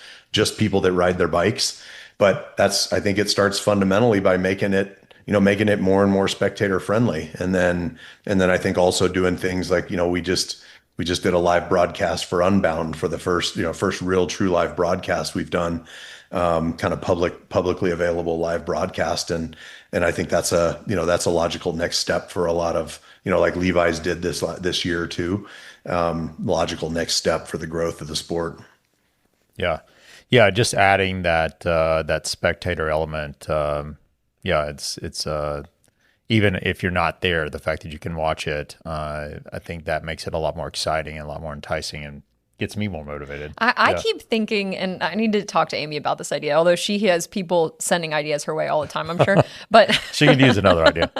[SPEAKER 3] people that ride their bikes. But I think it starts fundamentally by making it more and more spectator friendly. And then I think also doing things like, we just did a live broadcast for Unbound for the first real true live broadcast we've done, kind of publicly available live broadcast. And I think that's a logical next step for a lot of, like Levi's did this year too. Logical next step for the growth of the sport.
[SPEAKER 2] Yeah. Yeah. Just adding that spectator element. It's even if you're not there, the fact that you can watch it, I think that makes it a lot more exciting and a lot more enticing, and gets me more motivated.
[SPEAKER 1] I keep thinking, and I need to talk to Amy about this idea, although she has people sending ideas her way all the time, I'm sure. But
[SPEAKER 2] she could use another idea.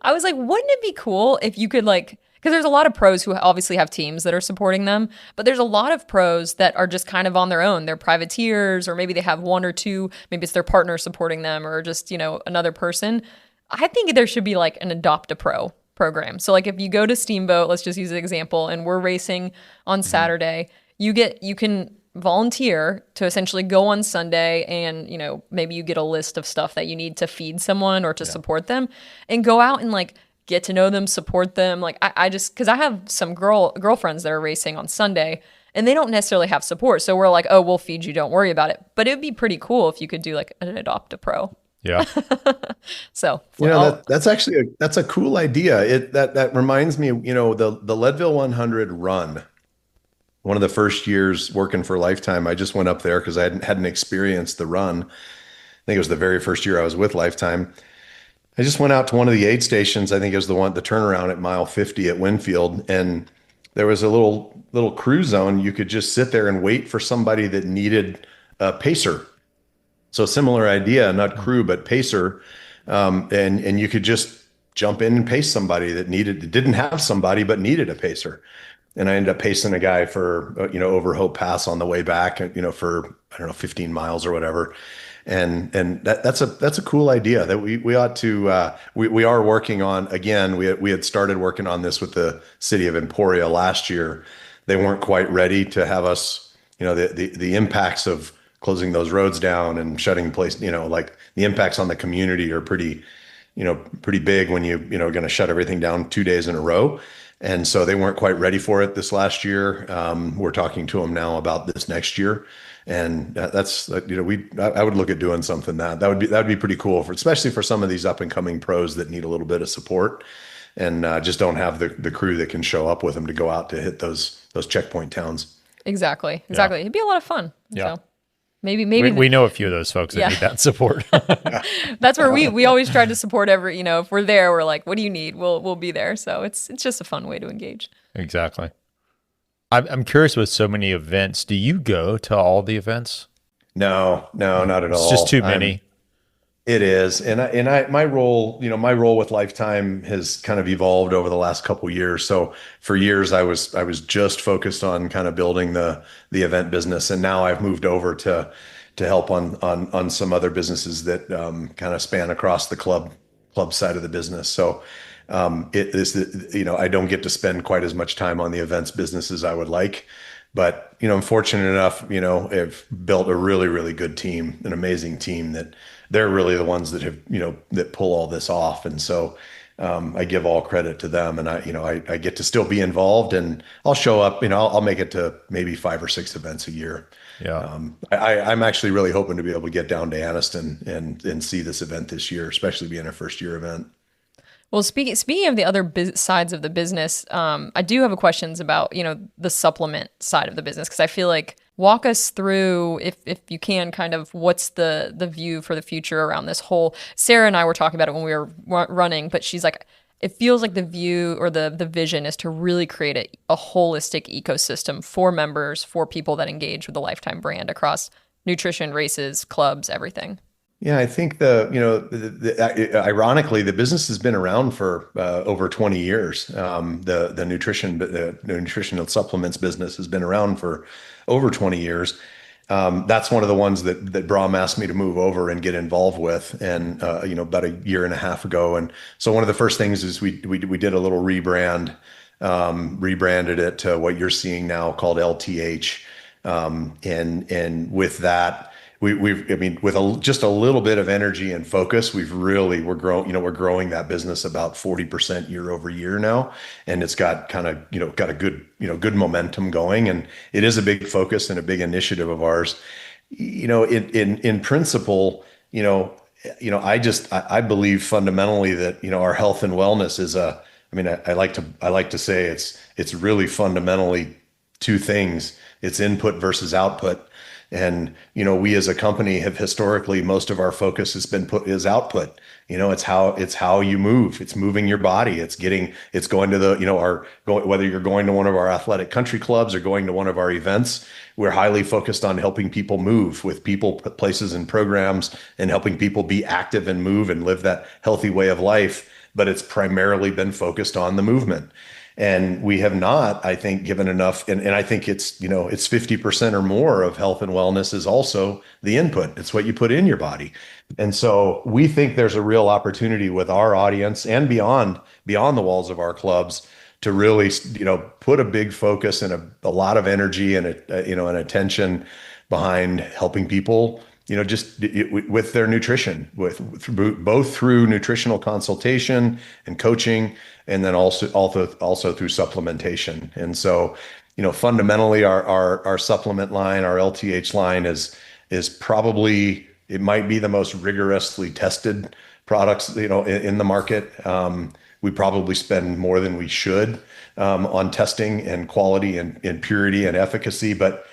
[SPEAKER 1] I was like, wouldn't it be cool if you could because there's a lot of pros who obviously have teams that are supporting them, but there's a lot of pros that are just kind of on their own. They're privateers, or maybe they have one or two, maybe it's their partner supporting them, or just, another person. I think there should be like an Adopt a Pro program. So like if you go to Steamboat, let's just use an example, and we're racing on Saturday, you can volunteer to essentially go on Sunday, and maybe you get a list of stuff that you need to feed someone or to support them, and go out and get to know them, support them. I just, because I have some girlfriends that are racing on Sunday, and they don't necessarily have support. So we're like, oh, we'll feed you, don't worry about it. But it'd be pretty cool if you could do an Adopt a Pro.
[SPEAKER 2] Yeah.
[SPEAKER 1] So
[SPEAKER 3] that's actually that's a cool idea. That reminds me, the Leadville 100 run. One of the first years working for Lifetime, I just went up there because I hadn't experienced the run. I think it was the very first year I was with Lifetime. I just went out to one of the aid stations. I think it was the turnaround at mile 50 at Winfield, and there was a little crew zone. You could just sit there and wait for somebody that needed a pacer. So similar idea, not crew, but pacer. and you could just jump in and pace somebody that didn't have somebody but needed a pacer. And I ended up pacing a guy for over Hope Pass on the way back, for I don't know 15 miles or whatever. And that's a cool idea that we ought to we are working on. Again, we had started working on this with the city of Emporia last year. They weren't quite ready to have us, the impacts of closing those roads down and shutting place, like the impacts on the community are pretty big when going to shut everything down 2 days in a row. And so they weren't quite ready for it this last year. We're talking to them now about this next year. And that's, I would look at doing something that would be pretty cool especially for some of these up and coming pros that need a little bit of support and just don't have the crew that can show up with them to go out to hit those checkpoint towns.
[SPEAKER 1] Exactly.
[SPEAKER 2] Yeah.
[SPEAKER 1] It'd be a lot of fun.
[SPEAKER 2] Yeah.
[SPEAKER 1] So maybe
[SPEAKER 2] we know a few of those folks that need that support.
[SPEAKER 1] That's where we always try to support if we're there, we're like, what do you need? We'll be there. So it's just a fun way to engage.
[SPEAKER 2] Exactly. I'm curious with so many events, do you go to all the events?
[SPEAKER 3] No, not at all.
[SPEAKER 2] It's just too many.
[SPEAKER 3] It is. My role with Lifetime has kind of evolved over the last couple of years. So for years I was just focused on kind of building the event business. And now I've moved over to help on some other businesses that kind of span across the club side of the business. So it is, I don't get to spend quite as much time on the events business as I would like, but, I'm fortunate enough, I've built a really, really good team, an amazing team that they're really the ones that have, that pull all this off. And so, I give all credit to them, and I get to still be involved, and I'll show up, I'll make it to maybe 5 or 6 events a year.
[SPEAKER 2] Yeah.
[SPEAKER 3] I'm actually really hoping to be able to get down to Anniston and see this event this year, especially being a first year event.
[SPEAKER 1] Well, speaking of the other sides of the business, I do have questions about, the supplement side of the business, because I feel like walk us through, if you can, kind of what's the view for the future around this whole. Sarah and I were talking about it when we were running, but she's like, it feels like the view or the vision is to really create a holistic ecosystem for members, for people that engage with the Lifetime brand across nutrition, races, clubs, everything.
[SPEAKER 3] Yeah, I think ironically, the business has been around for over 20 years. The nutritional supplements business has been around for over 20 years. That's one of the ones that Brahm asked me to move over and get involved with, and about a year and a half ago. And so one of the first things is we did a little rebrand, rebranded it to what you're seeing now called LTH, and with that. With just a little bit of energy and focus, we're growing that business about 40% year over year now, and it's got a good momentum going, and it is a big focus and a big initiative of ours. In principle, I believe fundamentally that our health and wellness is I like to say it's really fundamentally two things. It's input versus output. And, we as a company have historically, most of our focus is output. It's how you move. It's moving your body. It's going to whether you're going to one of our athletic country clubs or going to one of our events, we're highly focused on helping people move with people, places, and programs, and helping people be active and move and live that healthy way of life. But it's primarily been focused on the movement. And we have not, I think, given enough. And I think it's 50% or more of health and wellness is also the input. It's what you put in your body. And so we think there's a real opportunity with our audience and beyond the walls of our clubs to really, put a big focus and a lot of energy and, and attention behind helping people, with their nutrition, both through nutritional consultation and coaching, and then also through supplementation. And so, fundamentally, our supplement line, our LTH line, is probably, it might be the most rigorously tested products in the market. We probably spend more than we should on testing and quality and purity and efficacy, but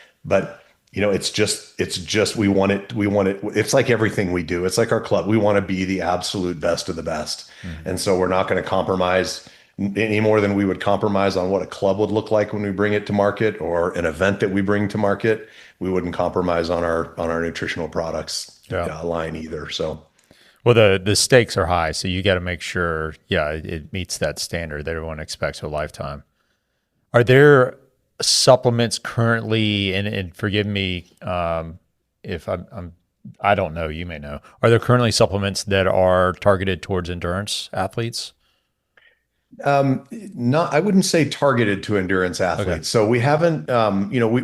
[SPEAKER 3] it's just we want it. It's like everything we do. It's like our club. We want to be the absolute best of the best. Mm-hmm. And so we're not going to compromise any more than we would compromise on what a club would look like when we bring it to market, or an event that we bring to market. We wouldn't compromise on our nutritional products line either. So,
[SPEAKER 2] Well, the stakes are high, so you got to make sure, yeah, it meets that standard that everyone expects for Lifetime. Are there supplements currently, and forgive me if I don't know, you may know. Are there currently supplements that are targeted towards endurance athletes?
[SPEAKER 3] Not, I wouldn't say targeted to endurance
[SPEAKER 2] Okay.
[SPEAKER 3] athletes. So we haven't,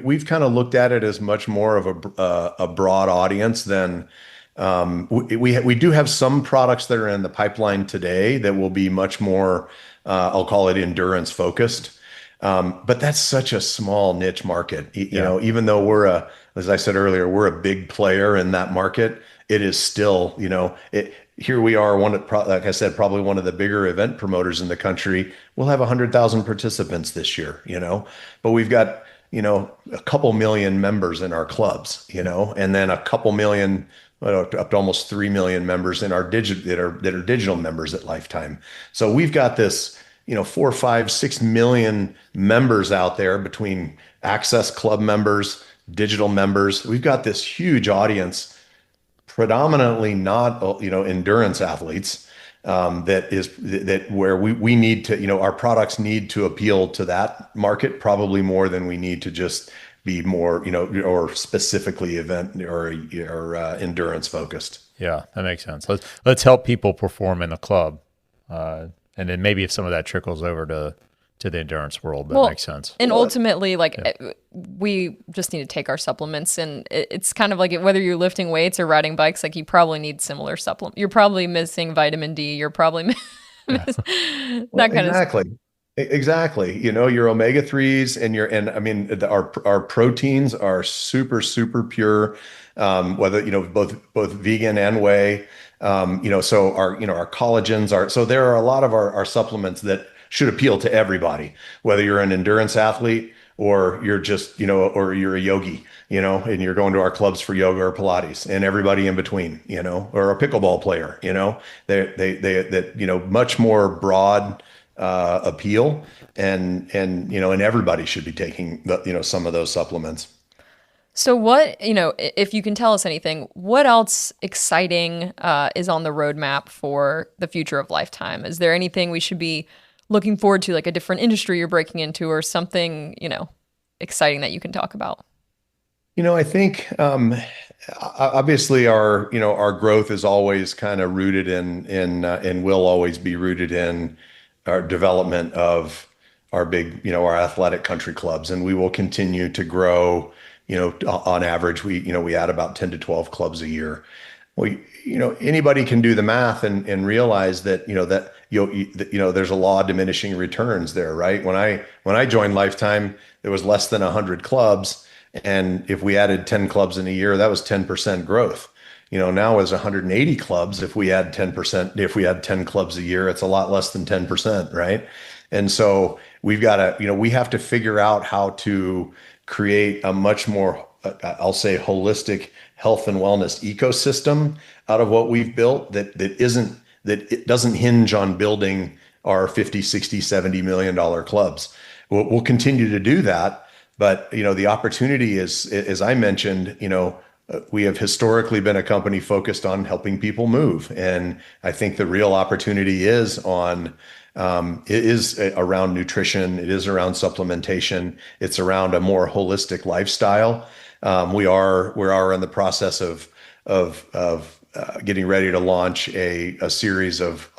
[SPEAKER 3] we've kind of looked at it as much more of a broad audience than we do have some products that are in the pipeline today that will be much more, I'll call it endurance focused. But that's such a small niche market.
[SPEAKER 2] Yeah.
[SPEAKER 3] Even though as I said earlier, we're a big player in that market, it is still, here we are, like I said, probably one of the bigger event promoters in the country. We'll have 100,000 participants this year, but we've got, a couple million members in our clubs, and then a couple million, up to almost 3 million members in our that are digital members at Lifetime. So we've got this, 4, 5, 6 million members out there between Access Club members, digital members. We've got this huge audience, predominantly not, endurance athletes, that where we need to, our products need to appeal to that market probably more than we need to just be more, or specifically event or endurance focused.
[SPEAKER 2] Yeah, that makes sense. Let's help people perform in the club, and then maybe if some of that trickles over to the endurance world, that makes sense.
[SPEAKER 1] And ultimately, we just need to take our supplements, and it's kind of like whether you're lifting weights or riding bikes, like you probably need similar supplements. You're probably missing vitamin D. You're probably that kind of.
[SPEAKER 3] Exactly. Your omega-3s and I mean, our proteins are super, super pure, whether, both vegan and whey. So our collagens so there are a lot of our supplements that should appeal to everybody, whether you're an endurance athlete or you're just, or you're a yogi, and you're going to our clubs for yoga or Pilates, and everybody in between, or a pickleball player, that much more broad appeal, and everybody should be taking some of those supplements.
[SPEAKER 1] So what, if you can tell us anything, what else exciting is on the roadmap for the future of Lifetime? Is there anything we should be looking forward to, like a different industry you're breaking into, or something, exciting that you can talk about?
[SPEAKER 3] I think obviously our growth is always kind of rooted in and will always be rooted in our development of our big, our athletic country clubs, and we will continue to grow. On average, we add about 10 to 12 clubs a year. Well, anybody can do the math and realize that, there's a law of diminishing returns there, right? When I joined Lifetime, there was less than 100 clubs. And if we added 10 clubs in a year, that was 10% growth. Now as 180 clubs, if we add 10%, if we add 10 clubs a year, it's a lot less than 10%, right? And so we've got to, we have to figure out how to create a much more, I'll say, holistic health and wellness ecosystem out of what we've built that it doesn't hinge on building our 50, 60, $70 million clubs. We'll continue to do that. But, the opportunity is, as I mentioned, we have historically been a company focused on helping people move. And I think the real opportunity is around nutrition. It is around supplementation. It's around a more holistic lifestyle. We are in the process of getting ready to launch a series of,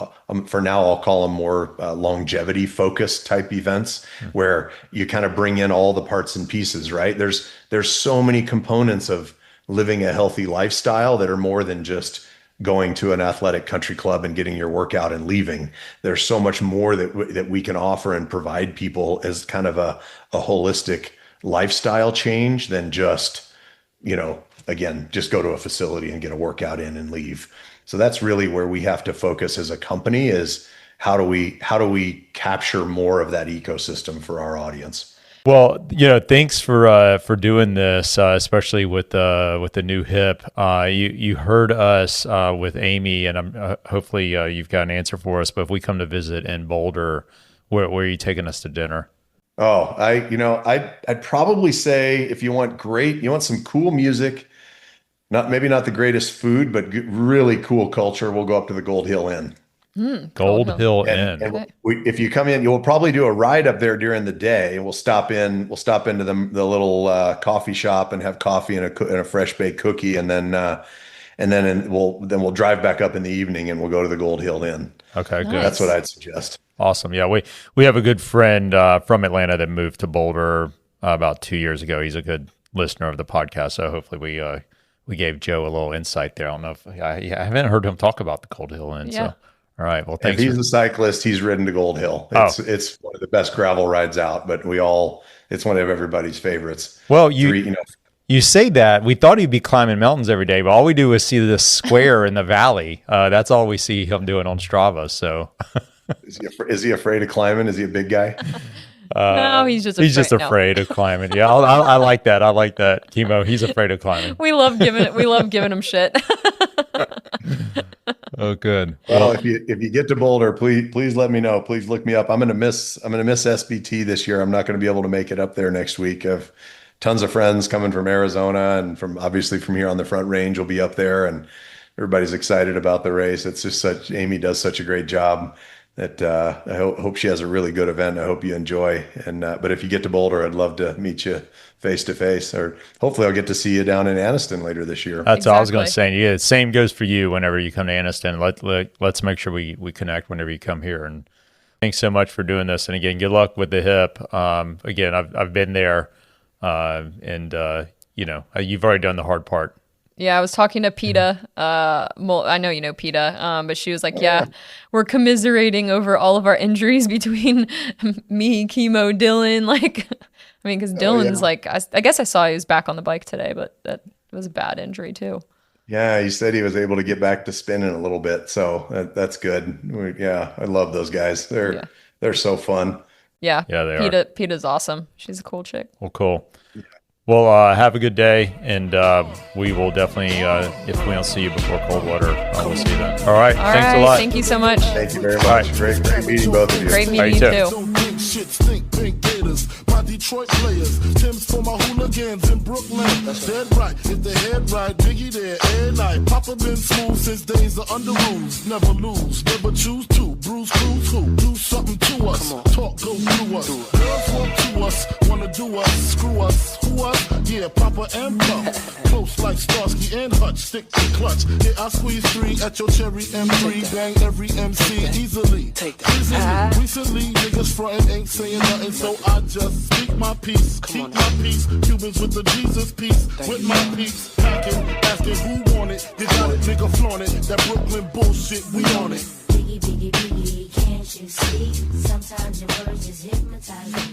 [SPEAKER 3] for now, I'll call them more longevity focused type events, where you kind of bring in all the parts and pieces, right? There's so many components of living a healthy lifestyle that are more than just going to an athletic country club and getting your workout and leaving. There's so much more that we can offer and provide people as kind of a holistic lifestyle change than just, again, just go to a facility and get a workout in and leave. So that's really where we have to focus as a company, is how do we capture more of that ecosystem for our audience?
[SPEAKER 2] Well, thanks for doing this, especially with the new hip. You heard us with Amy, and I'm hopefully you've got an answer for us. But if we come to visit in Boulder, where are you taking us to dinner?
[SPEAKER 3] Oh, I'd probably say, if you want some cool music, maybe not the greatest food, but really cool culture. We'll go up to the Gold Hill Inn.
[SPEAKER 2] Gold Hill Inn.
[SPEAKER 3] And if you come in, you'll probably do a ride up there during the day, and we'll stop into the little coffee shop and have coffee and a fresh baked cookie, and then we'll drive back up in the evening, and we'll go to the Gold Hill Inn.
[SPEAKER 2] Okay, good.
[SPEAKER 3] That's what I'd suggest.
[SPEAKER 2] Awesome. Yeah, we have a good friend from Atlanta that moved to Boulder about 2 years ago. He's a good listener of the podcast, so hopefully we gave Joe a little insight there. I don't know if I haven't heard him talk about the Gold Hill Inn.
[SPEAKER 1] Yeah.
[SPEAKER 2] So, all right. Well, thanks.
[SPEAKER 3] If he's a cyclist, he's ridden to Gold Hill. It's one of the best gravel rides out, but it's one of everybody's favorites.
[SPEAKER 2] Well, you say that. We thought he'd be climbing mountains every day, but all we do is see this square in the valley. That's all we see him doing on Strava. So,
[SPEAKER 3] is he afraid of climbing? Is he a big guy?
[SPEAKER 1] No, he's just
[SPEAKER 2] afraid of climbing. Yeah, I like that. I like that, Kimo. He's afraid of climbing.
[SPEAKER 1] We love giving him shit.
[SPEAKER 2] Oh, good.
[SPEAKER 3] Well, if you get to Boulder, please let me know. Please look me up. I'm gonna miss SBT this year. I'm not gonna be able to make it up there next week. I've tons of friends coming from Arizona and obviously from here on the Front Range will be up there, and everybody's excited about the race. It's just Amy does such a great job that I hope she has a really good event. I hope you enjoy. And but if you get to Boulder, I'd love to meet you face to face, or hopefully I'll get to see you down in Anniston later this year.
[SPEAKER 2] That's all I was going to say. Yeah, same goes for you. Whenever you come to Anniston, let's make sure we connect whenever you come here. And thanks so much for doing this. And again, good luck with the hip. Again, I've been there, and you've already done the hard part.
[SPEAKER 1] Yeah, I was talking to PETA. I know you know PETA, but she was like, yeah, we're commiserating over all of our injuries between me, Kimo, Dylan. Like, I mean, because Dylan's like, I guess I saw he was back on the bike today, but that was a bad injury too.
[SPEAKER 3] Yeah, he said he was able to get back to spinning a little bit, so that's good. I love those guys. They're so fun.
[SPEAKER 1] Yeah,
[SPEAKER 2] they are.
[SPEAKER 1] PETA's awesome. She's a cool chick.
[SPEAKER 2] Well, cool. Well, have a good day, and we will definitely, if we don't see you before Coldwater, we'll see you then. All right. Thanks a lot.
[SPEAKER 1] Thank you so much.
[SPEAKER 3] Thank you very much. Right. Great meeting both of you.
[SPEAKER 1] Great meeting you too.
[SPEAKER 4] My Detroit players, Tim's for my hooligans in Brooklyn. Dead right, if the head right, Biggie there, every night. Papa been smooth since days of under rules. Never lose, never choose to. Bruce Cruz who? Do something to us. Talk, go through us. Girls want to us, wanna do us, screw us, who us? Yeah, Papa and Pump. Close like Starsky and Hutch, stick to clutch. Yeah, I squeeze 3 at your cherry M3. Bang every MC easily. Recently, niggas frontin' ain't saying nothing, so I just speak my peace, keep my peace. Cubans with the Jesus peace, with my peace. Packing, asking who want it. You got it, nigga flaunt it. That Brooklyn bullshit, we on it.
[SPEAKER 5] Biggie, biggie, biggie, can't you see? Sometimes your words just hypnotize me.